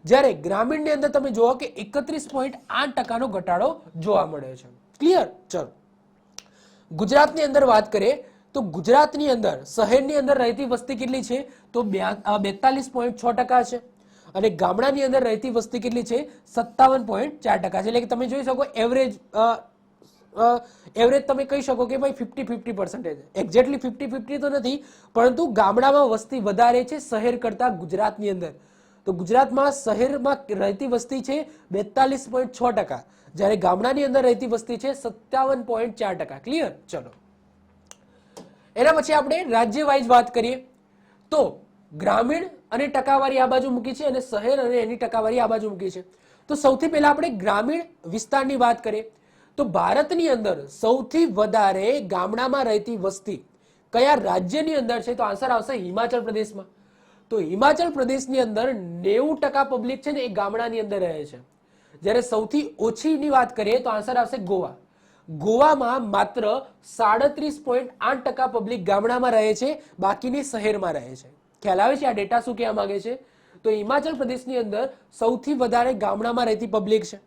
જ્યારે ગ્રામીણની અંદર તમે જુઓ કે 31.8% ઘટાડો જોવા મળ્યો છે. ક્લિયર? ચલો, ગુજરાતની અંદર વાત કરીએ તો ગુજરાતની અંદર શહેરની અંદર રહેતી વસ્તી કેટલી છે? તો 42.6% છે. અને ગામડાની અંદર રહેતી વસ્તી કેટલી છે? 57.4% છે. એટલે કે તમે જોઈ શકો એવરેજ તમે કહી શકો કે ભાઈ 50-50%. એક્ઝેક્ટલી 50-50 તો નથી, પરંતુ ગામડામાં વસ્તી વધારે છે શહેર કરતા ગુજરાતની અંદર. તો ગુજરાતમાં શહેરમાં રહેતી વસ્તી છે 42.6%, જ્યારે ગામડાની અંદર રહેતી વસ્તી છે 57.4%. ક્લિયર? ચલો, એના પછી આપણે રાજ્ય વાઇઝ વાત કરીએ તો ગ્રામીણ અને ટકાવારી આ બાજુ મૂકી છે અને શહેર અને એની ટકાવારી આ બાજુ મૂકી છે. તો સૌથી પહેલા આપણે ગ્રામીણ વિસ્તારની વાત કરીએ તો ભારતની અંદર સૌથી વધારે ગામડામાં રહેતી વસ્તી કયા રાજ્યની અંદર છે? તો આન્સર આવશે હિમાચલ પ્રદેશમાં. તો હિમાચલ પ્રદેશની અંદર 90% પબ્લિક છે ને એ ગામડાની અંદર રહે છે. જ્યારે સૌથી ઓછીની વાત કરીએ તો આન્સર આવશે ગોવા. ગોવામાં માત્ર 37.8% પબ્લિક ગામડામાં રહે છે, બાકીની શહેરમાં રહે છે. ખ્યાલ આવે છે આ ડેટા શું કહેવા માંગે છે? તો હિમાચલ પ્રદેશની અંદર સૌથી વધારે ગામડામાં રહેતી પબ્લિક છે.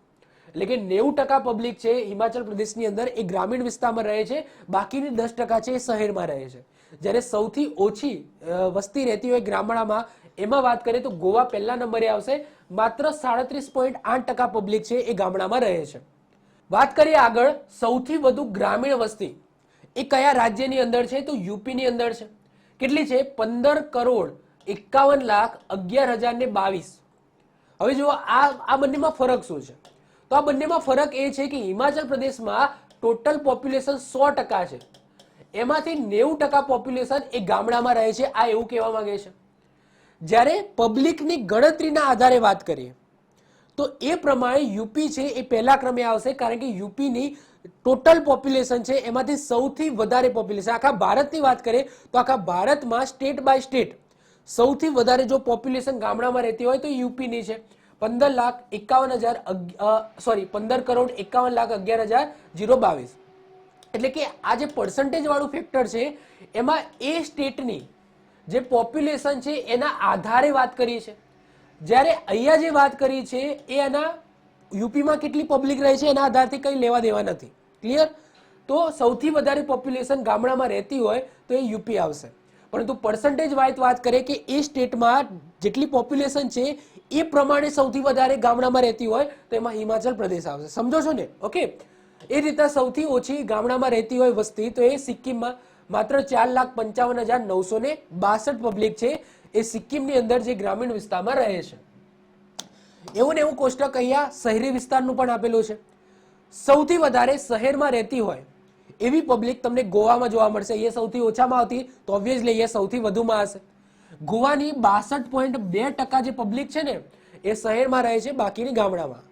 એટલે કે 90% પબ્લિક છે હિમાચલ પ્રદેશની અંદર એ ગ્રામીણ વિસ્તારમાં રહે છે, બાકીની 10% છે એ શહેરમાં રહે છે. જ્યારે સૌથી ઓછી વસ્તી રહેતી હોય ગામડામાં એમાં વાત કરીએ તો ગોવા પહેલા નંબરે આવશે. માત્ર 37.8% પબ્લિક છે એ ગામડામાં રહે છે. વાત કરીએ આગળ સૌથી વધુ ગ્રામીણ વસ્તી એ કયા રાજ્યની અંદર છે? તો યુપીની અંદર છે. કેટલી છે? 15,51,11,022. હવે જુઓ આ બંનેમાં ફરક શું છે? તો આ બંનેમાં ફરક એ છે કે હિમાચલ પ્રદેશમાં ટોટલ પોપ્યુલેશન 100% છે, એમાંથી 90% પોપ્યુલેશન એ ગામડામાં રહે છે. આ એવું કહેવા માંગે છે. જ્યારે પબ્લિકની ગણતરીના આધારે વાત કરીએ તો એ પ્રમાણે યુપી છે એ પહેલા ક્રમે આવશે, કારણ કે યુપીની ટોટલ પોપ્યુલેશન છે એમાંથી સૌથી વધારે પોપ્યુલેશન. આખા ભારતની વાત કરીએ તો આખા ભારતમાં સ્ટેટ બાય સ્ટેટ સૌથી વધારે જો પોપ્યુલેશન ગામડામાં રહેતી હોય તો યુપીની છે. 15,51,11,022. એટલે કે આ જે પર્સન્ટેજ વાળું ફેક્ટર છે એમાં એ સ્ટેટની જે પોપ્યુલેશન છે એના આધારે વાત કરી છે. જ્યારે અહીંયા જે વાત કરી છે એ એના યુપીમાં કેટલી પબ્લિક રહે છે એના આધારથી કંઈ લેવા દેવા નથી. ક્લિયર? તો સૌથી વધારે પોપ્યુલેશન ગામડામાં રહેતી હોય તો એ યુપી આવશે. પરંતુ પર્સન્ટેજ વાઇઝ વાત કરીએ કે એ સ્ટેટમાં જેટલી પોપ્યુલેશન છે એ પ્રમાણે સૌથી વધારે ગામડામાં રહેતી હોય તો એમાં હિમાચલ પ્રદેશ આવશે. સમજો છો ને? ઓકે, એ રીતે સૌથી ઓછી ગામડામાં રહેતી હોય વસ્તી તો એ સિક્કિમમાં માત્ર 4,55,962 પબ્લિક છે એ સિક્કિમની અંદર જે ગ્રામીણ વિસ્તારમાં રહે છે. એવું ને એવું કોષ્ટક અહીંયા શહેરી વિસ્તારનું પણ આપેલું છે. સૌથી વધારે શહેરમાં રહેતી હોય એવી પબ્લિક તમને ગોવામાં જોવા મળશે. એ સૌથી ઓછામાં આવતી તો ઓબ્વિયસલી એ સૌથી વધુમાં હશે. ગોવાની 62.2% જે પબ્લિક છે ને એ શહેરમાં રહે છે, બાકીની ગામડામાં.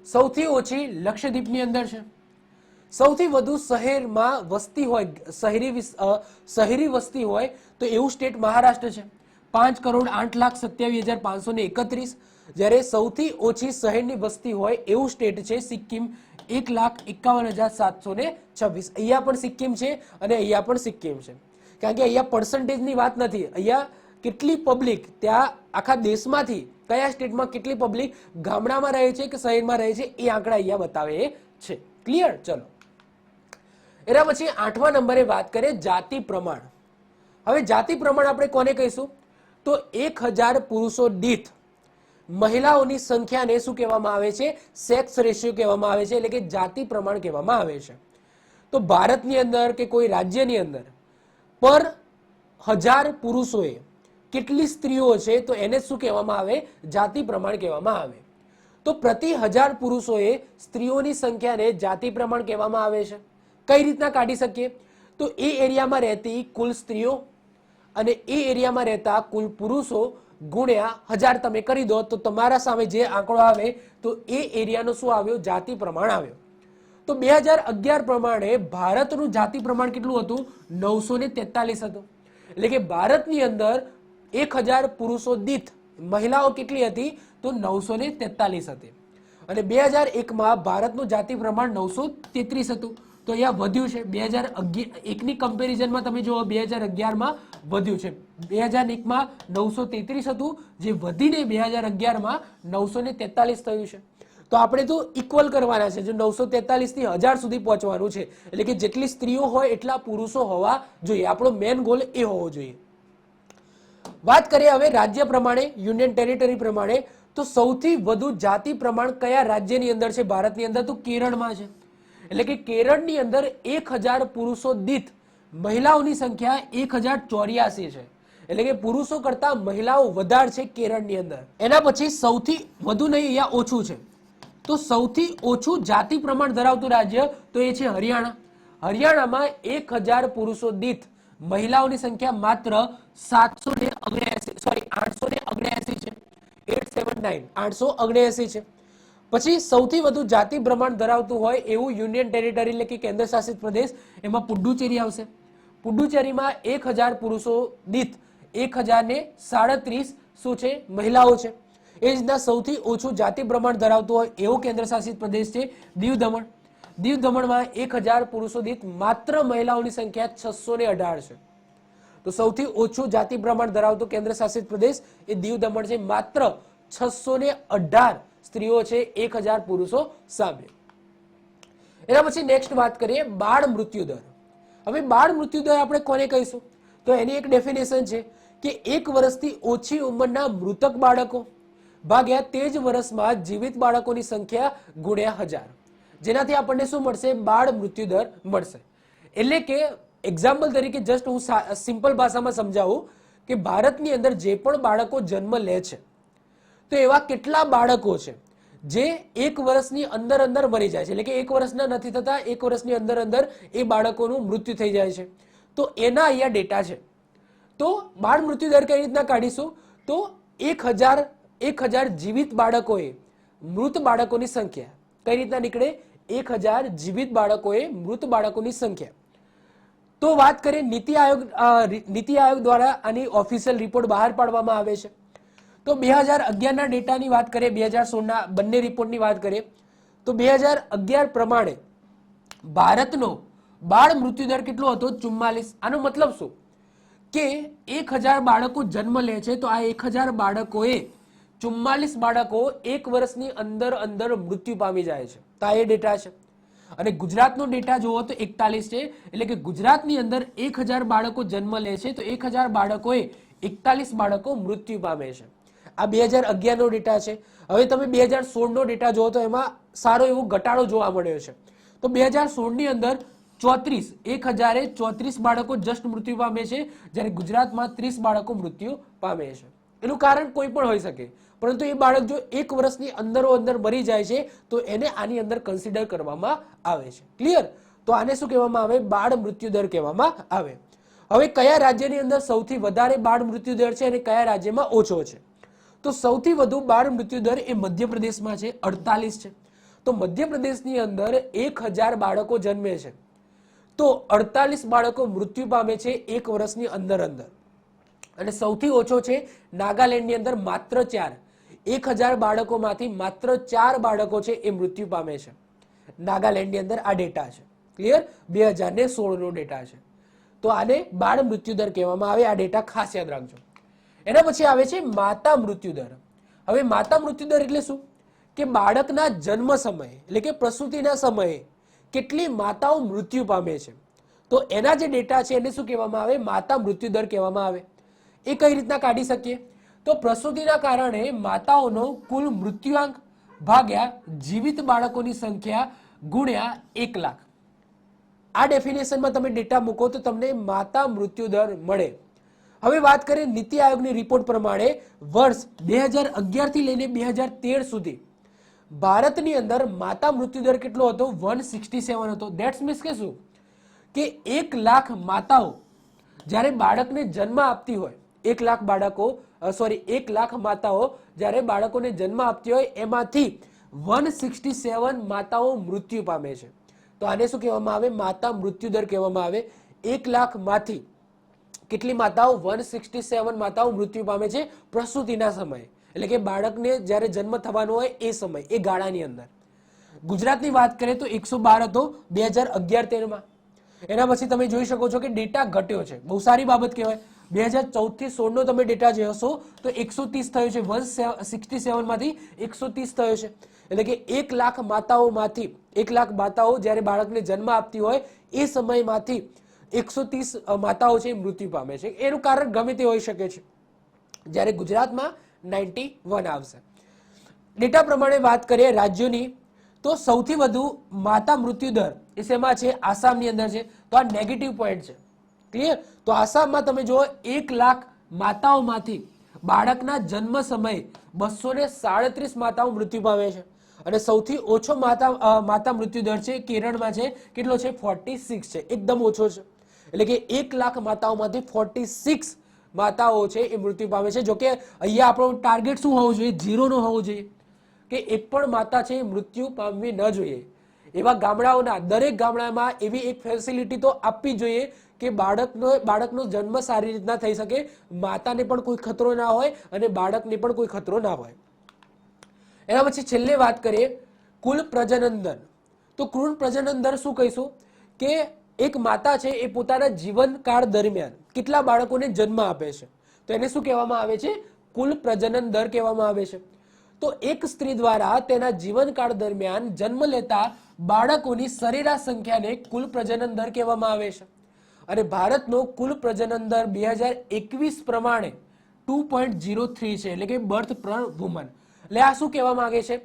સૌથી ઓછી લક્ષદ્વીપની અંદર છે. સૌથી વધુ શહેરમાં વસ્તી હોય, શહેરી વસ્તી હોય તો એવું સ્ટેટ મહારાષ્ટ્ર છે. 5,08,27,531. જ્યારે સૌથી ઓછી શહેરની વસ્તી હોય એવું સ્ટેટ છે સિક્કિમ, 1,51,726. અહીંયા પણ સિક્કિમ છે અને અહીંયા પણ સિક્કિમ છે. કારણ કે અહીંયા પર્સન્ટેજની વાત નથી, અહીંયા કેટલી પબ્લિક ત્યાં આખા દેશમાંથી કયા સ્ટેટમાં કેટલી પબ્લિક ગામડામાં રહે છે કે શહેરમાં રહે છે એ આંકડા અહીંયા બતાવે છે. ક્લિયર? ચલો એના પછી 8મા નંબરે વાત કરીએ જાતિ પ્રમાણ. હવે જાતિ પ્રમાણ આપણે કોને કહીશું? તો 1,000 પુરુષો દીઠ મહિલાઓની સંખ્યાને શું કહેવામાં આવે છે? સેક્સ રેશિયો કહેવામાં આવે છે, એટલે કે જાતિ પ્રમાણ કહેવામાં આવે છે. તો ભારતની અંદર કે કોઈ રાજ્યની અંદર પર 1000 પુરુષોએ કેટલી સ્ત્રીઓ છે તો એને શું કહેવામાં આવે? જાતિ પ્રમાણ કહેવામાં આવે. તો પ્રતિ 1000 પુરુષોએ સ્ત્રીઓની સંખ્યાને જાતિ પ્રમાણ કહેવામાં આવે છે. કઈ રીતના કાઢી શકીએ? તો એ એરિયામાં રહેતી કુલ સ્ત્રીઓ અને એ એરિયામાં રહેતા કુલ પુરુષો ગુણ્યા 1000 તમે કરી દો તો તમારા સામે જે આંકડો આવે તો એ એરિયાનો શું આવ્યો? જાતિ પ્રમાણ આવ્યો. તો 2011 પ્રમાણે ભારતનું જાતિ પ્રમાણ કેટલું હતું? 943 હતું. એટલે કે ભારતની અંદર 1000 પુરુષો દીઠ મહિલાઓ કેટલી હતી? તો 943 હતી. અને 2001માં ભારતનું જાતિ પ્રમાણ 933 હતું. તો અહીંયા વધ્યું છે. 2001ની કમ્પેરિઝનમાં તમે જુઓ 2011માં વધ્યું છે. 2001માં 933 હતું જે વધીને 2011માં 943 થયું છે. તો આપણે તો ઇક્વલ કરવાના છે. જો 943 થી 1000 સુધી પહોંચવાનું છે એટલે કે જેટલી સ્ત્રીઓ હોય એટલા પુરુષો હોવા જોઈએ. આપણો મેન ગોલ એ હોવો જોઈએ. વાત કરીએ હવે રાજ્ય પ્રમાણે, યુનિયન ટેરિટરી પ્રમાણે, તો સૌથી વધુ જાતિ પ્રમાણ કયા રાજ્યની અંદર છે ભારતની અંદર? તો કેરળમાં છે. એટલે કે કેરળની અંદર 1000 પુરુષો દીઠ મહિલાઓની સંખ્યા 1084 છે. એટલે કે પુરુષો કરતા મહિલાઓ વધારે છે કેરળની અંદર. એના પછી સૌથી વધુ નહીં, અહીંયા ઓછું છે. તો સૌથી ઓછું જાતિ પ્રમાણ ધરાવતું રાજ્ય તો એ છે હરિયાણા. હરિયાણામાં 1000 પુરુષો દીઠ મહિલાઓની સંખ્યા માત્ર 879 છે. 879 છે. પછી સૌથી વધુ જાતિ પ્રમાણ ધરાવતું હોય એવું યુનિયન ટેરિટરી એટલે કે કેન્દ્ર શાસિત પ્રદેશ, એમાં પુડ્ડુચેરી આવશે. પુડ્ડુચેરીમાં 1000 પુરુષો દીઠ 1037 શું છે? મહિલાઓ છે. એ જ રીતના સૌથી ઓછું જાતિ પ્રમાણ ધરાવતું હોય એવો કેન્દ્ર શાસિત પ્રદેશ છે દીવ દમણ. દીવ દમણમાં 1000 પુરુષો દીઠ માત્ર મહિલાઓની સંખ્યા 618 છે. તો સૌથી ઓછું જાતિ પ્રમાણ ધરાવતું કેન્દ્ર શાસિત પ્રદેશ એ દીવ દમણ છે. માત્ર 618 સ્ત્રીઓ છે 1000 પુરુષો સામે. એના પછી નેક્સ્ટ વાત કરીએ બાળ મૃત્યુ દર. હવે બાળ મૃત્યુ દર આપણે કોને કહીશું? તો એની એક ડેફિનેશન છે કે 1 વર્ષથી ઓછી ઉંમરના મૃતક બાળકો ભાગ્યા તે જ વર્ષમાં જીવિત બાળકોની સંખ્યા ગુણ્યા 1000, જેનાથી આપણને શું મળશે? બાળ મૃત્યુ દર મળશે. એટલે કે એક્ઝામ્પલ તરીકે જસ્ટ હું સિમ્પલ ભાષામાં સમજાવું કે ભારતની અંદર જે પણ બાળકો જન્મ લે છે તો એવા કેટલા બાળકો છે જે 1 વર્ષની અંદર અંદર મરી જાય છે? એટલે કે 1 વર્ષના નથી થતા, 1 વર્ષની અંદર અંદર એ બાળકોનું મૃત્યુ થઈ જાય છે. તો એના અહીંયા ડેટા છે. તો બાળ મૃત્યુ દર કઈ રીતના કાઢીશું? તો 1000 જીવિત બાળકોએ મૃત બાળકોની સંખ્યા કઈ રીતના નીકળે? 1000 જીવિત બાળકોએ મૃત બાળકોની સંખ્યા. તો વાત કરીએ નીતિ આયોગ દ્વારા આની ઓફિશિયલ રિપોર્ટ બહાર પાડવામાં આવે છે. તો 2011ના ડેટાની વાત કરીએ, 2016ના બંને રિપોર્ટની વાત કરીએ તો 2011 પ્રમાણે ભારતનો બાળ મૃત્યુદર કેટલો હતો? 44. આનો મતલબ શું? કે 1000 બાળકો જન્મ લે છે તો આ 1000 બાળકોએ 44 બાળકો 1 વર્ષની અંદર અંદર મૃત્યુ પામી જાય છે. તો આ એ ડેટા છે. અને ગુજરાતનો ડેટા જુઓ તો 41 છે. એટલે કે ગુજરાતની અંદર 1000 બાળકો જન્મ લે છે તો 1000 બાળકોએ 41 બાળકો મૃત્યુ પામે છે. આ 2011નો ડેટા છે. હવે તમે 2016નો ડેટા જુઓ તો એમાં સારો એવો ઘટાડો જોવા મળ્યો છે. તો 2016ની અંદર 1034 બાળકો જસ્ટ મૃત્યુ પામે છે, જ્યારે ગુજરાતમાં 30 બાળકો મૃત્યુ પામે છે. એનું કારણ કોઈ પણ હોઈ શકે, પરંતુ એ બાળક જો 1 વર્ષની અંદરો અંદર મરી જાય છે તો એને આની અંદર કન્સિડર કરવામાં આવે છે. ક્લિયર? તો આને શું કહેવામાં આવે? બાળ મૃત્યુ દર કહેવામાં આવે. હવે કયા રાજ્યની અંદર સૌથી વધારે બાળ મૃત્યુ દર છે અને કયા રાજ્યમાં ઓછો છે? તો સૌથી વધુ બાળ મૃત્યુ દર એ મધ્યપ્રદેશમાં છે, 48 છે. તો મધ્યપ્રદેશની અંદર 1000 બાળકો જન્મે છે તો 48 બાળકો મૃત્યુ પામે છે 1 વર્ષની અંદર અંદર. અને સૌથી ઓછો છે નાગાલેન્ડની અંદર માત્ર 4. 1000 બાળકોમાંથી માત્ર 4 બાળકો છે એ મૃત્યુ પામે છે. નાગાલેન્ડની અંદર આ ડેટા છે. ક્લિયર? 2016 નો ડેટા છે. તો આને બાળ મૃત્યુદર કહેવામાં આવે. આ ડેટા ખાસ યાદ રાખજો. એના પછી આવે છે માતા મૃત્યુદર. હવે માતા મૃત્યુદર એટલે શું? કે બાળકના જન્મ સમયે એટલે કે પ્રસૂતિના સમયે કેટલી માતાઓ મૃત્યુ પામે છે. તો એના જે ડેટા છે એને શું કહેવામાં આવે? માતા મૃત્યુદર કહેવામાં આવે. એ કઈ રીતના કાઢી શકીએ? તો પ્રસૂતિના કારણે માતાઓનો કુલ મૃત્યુઆંક ભાગ્યા જીવિત બાળકોની સંખ્યા ગુણ્યા 1 લાખ. આ ડેફિનેશનમાં તમે ડેટા મૂકો તો તમને માતા મૃત્યુદર મળે. હવે વાત કરીએ નીતિ આયોગની રિપોર્ટ પ્રમાણે વર્ષ 2011 થી લઈને 2013 સુધી ભારતની અંદર માતા મૃત્યુદર કેટલો હતો? 167 હતો. ધેટ્સ મીન્સ કે શું? કે 1 લાખ માતાઓ જ્યારે બાળકને જન્મ આપતી હોય, 1 લાખ બાળકો 1 લાખ માતાઓ જ્યારે બાળકોને જન્મ આપતી હોય એમાંથી 167 માતાઓ મૃત્યુ પામે છે. તો આને શું કહેવામાં આવે? માતા મૃત્યુદર કહેવામાં આવે. 1 લાખમાંથી કેટલી માતાઓ? 167 માતાઓ મૃત્યુ પામે છે પ્રસૂતિના સમયે, એટલે કે બાળકને જ્યારે જન્મ થવાનો હોય એ સમય, એ ગાળાની અંદર. ગુજરાતની વાત કરીએ તો 112 હતો 2011-13માં. એના પછી તમે જોઈ શકો છો કે ડેટા ઘટ્યો છે. બહુ સારી બાબત કહેવાય. 2014 થી 16 નો તમે ડેટા જોશો તો 130 થયો છે. 167 માંથી 130 થયો છે. એટલે કે 1 લાખ માતાઓમાંથી 1 લાખ માતાઓ જ્યારે બાળકને જન્મ આપતી હોય એ સમયમાંથી 130 માતાઓ છે મૃત્યુ પામે છે. એનું કારણ ગમે તે હોઈ શકે છે. જ્યારે ગુજરાતમાં 91 આવશે. ડેટા પ્રમાણે વાત કરીએ રાજ્યોની તો સૌથી વધુ માતા મૃત્યુ દર એ શેમાં છે? આસામની અંદર છે. તો આ નેગેટિવ પોઈન્ટ છે. ક્લિયર? તો આસામમાં તમે જુઓ 1 લાખ માતાઓમાંથી બાળકના જન્મ સમયે 237 માતાઓ મૃત્યુ પામે છે. અને સૌથી ઓછો માતા મૃત્યુ દર છે કેરળમાં છે. કેટલો છે? 46 છે. એકદમ ઓછો છે. એટલે કે 1 લાખ માતાઓમાંથી 46 માતાઓ છે એ મૃત્યુ પામે છે. જોકે અહીંયા આપણો ટાર્ગેટ શું હોવો જોઈએ? 0 નો હોવો જોઈએ, કે એક પણ માતા છે મૃત્યુ પામવી ન જોઈએ. એવા ગામડાઓના દરેક ગામડામાં એવી એક ફેસિલિટી તો આપવી જોઈએ કે બાળકનો જન્મ સારી રીતના થઈ શકે, માતાને પણ કોઈ ખતરો ના હોય અને બાળકને પણ કોઈ ખતરો ના હોય. એના પછી છેલ્લે વાત કરીએ કુલ પ્રજનન દર. તો કુલ પ્રજનન દર શું કહીશું? કે એક માતા છે એ પોતાના જીવનકાળ દરમિયાન કેટલા બાળકોને જન્મ આપે છે, તો એને શું કહેવામાં આવે છે? કુલ પ્રજનન દર કહેવામાં આવે છે. તો એક સ્ત્રી દ્વારા તેના જીવનકાળ દરમિયાન જન્મ લેતા બાળકોની સરેરાશ સંખ્યાને કુલ પ્રજનન દર કહેવામાં આવે છે. અને ભારતનો કુલ પ્રજનન દર 2021 પ્રમાણે 2.03 છે, એટલે કે બર્થ પર વુમન. એટલે આ શું કહેવા માંગે છે?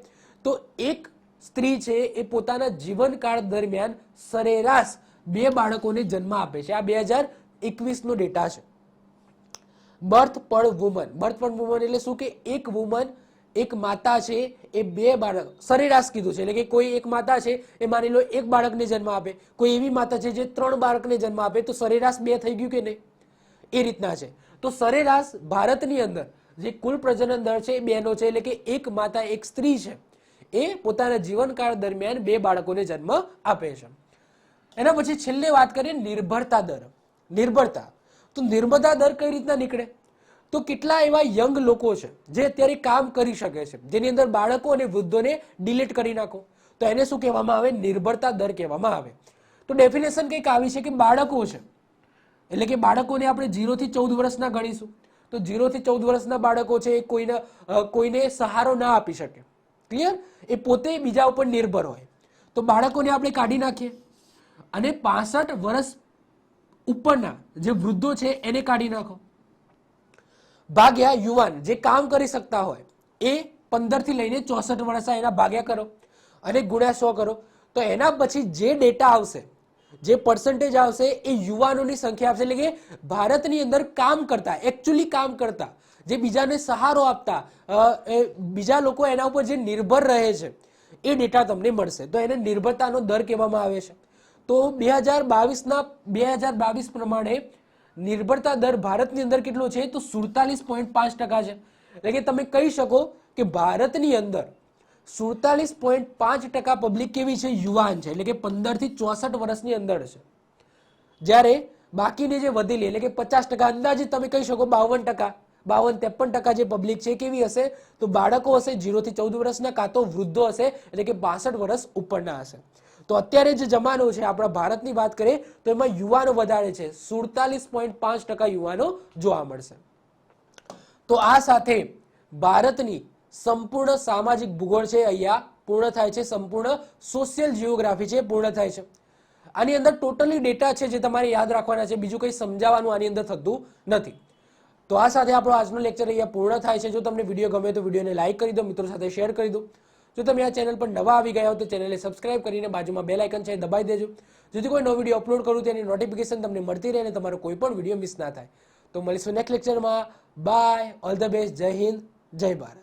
તો એક સ્ત્રી છે એ પોતાના જીવનકાળ દરમિયાન સરેરાશ 2 બાળકોને જન્મ આપે છે. આ 2021 નો ડેટા છે. બર્થ પર વુમન. બર્થ પર વુમન એટલે શું? કે એક વુમન, એક માતા છે એ 2 બાળક સરેરાશ કીધું છે. એટલે કે કોઈ એક માતા છે એ માની લો 1 બાળકને જન્મ આપે, કોઈ એવી માતા છે જે 3 બાળકને જન્મ આપે, તો સરેરાશ 2 થઈ ગયું કે નહીં? એ રીતના છે. તો સરેરાશ ભારતની અંદર જે કુલ પ્રજનન દર છે એ 2 નો છે. એટલે કે એક માતા, એક સ્ત્રી છે એ પોતાના જીવનકાળ દરમિયાન 2 બાળકોને જન્મ આપે છે. એના પછી છેલ્લે વાત કરીએ નિર્ભરતા દર. નિર્ભરતા. તો નિર્ભરતા દર કઈ રીતના નીકળે? તો કેટલા એવા યંગ લોકો છે જે અત્યારે કામ કરી શકે છે, જેની અંદર બાળકો અને વૃદ્ધોને ડિલીટ કરી નાખો, તો એને શું કહેવામાં આવે? નિર્ભરતા દર કહેવામાં આવે. તો ડેફિનેશન કંઈક આવી છે કે બાળકો છે એટલે કે બાળકોને આપણે 0 થી 14 વર્ષના ગણીશું. તો 0 થી 14 વર્ષના બાળકો છે એ કોઈને સહારો ના આપી શકે. ક્લિયર? એ પોતે બીજા ઉપર નિર્ભર હોય. તો બાળકોને આપણે કાઢી નાખીએ અને 65 વર્ષ ઉપરના જે વૃદ્ધો છે એને કાઢી નાખો, ભાગ્યા યુવાન જે કામ કરી શકતા હોય એ 15 થી લઈને 64 વર્ષના, એના ભાગ્યા કરો અને ગુણ્યા 100 કરો. તો એના પછી જે ડેટા આવશે, જે પર્સન્ટેજ આવશે એ યુવાનોની સંખ્યા આવશે. એટલે કે ભારતની અંદર કામ કરતા, એકચ્યુઅલી કામ કરતા, જે બીજાને સહારો આપતા, બીજા લોકો એના ઉપર જે નિર્ભર રહે છે એ ડેટા તમને મળશે. તો એને નિર્ભરતાનો દર કહેવામાં આવે છે. તો 2022 પ્રમાણે નિર્ભરતા દર ભારતની અંદર કેટલો છે? તો 47.5% છે. એટલે કે તમે કહી શકો કે ભારતની અંદર 47.5% પબ્લિક કેવી છે? યુવાન છે. એટલે કે 15 થી 64 વર્ષની અંદર છે. જ્યારે બાકીની જે વધેલી એટલે કે 50%, અંદાજિત તમે કહી શકો 52%, 52-53% જે પબ્લિક છે કેવી હશે? તો બાળકો હશે 0 થી 14 વર્ષના, કાં તો વૃદ્ધો હશે એટલે કે 62 વર્ષ ઉપરના હશે. તો અત્યારે જે જમાનો છે આપણા ભારતની વાત કરીએ તો એમાં યુવાનો વધારે છે, 47.5% યુવાનો જોવા મળશે. તો આ સાથે ભારતની સંપૂર્ણ સામાજિક ભૂગોળ છે અહીંયા પૂર્ણ થાય છે, સંપૂર્ણ સોશિયલ જીઓગ્રાફી છે પૂર્ણ થાય છે. આની અંદર ટોટલી ડેટા છે જે તમારે યાદ રાખવાના છે, બીજું કંઈ સમજાવવાનું આની અંદર થતું નથી. તો આ સાથે આપણો આજનો લેક્ચર અહીંયા પૂર્ણ થાય છે. જો તમને વિડીયો ગમે તો વિડીયોને લાઈક કરી દો, મિત્રો સાથે શેર કરી દો. જો તમે આ ચેનલ પર નવા આવી ગયા હો તો ચેનલને સબસ્ક્રાઇબ કરીને બાજુમાં બેલ આઇકન છે દબાવી દેજો, જેથી કોઈ નવો વિડીયો અપલોડ કરું તેની નોટિફિકેશન તમને મળતી રહે અને તમારો કોઈ પણ વિડીયો મિસ ના થાય. તો મળીશું નેક્સ્ટ લેક્ચરમાં. બાય, ઓલ ધ બેસ્ટ, જય હિન્દ, જય ભારત.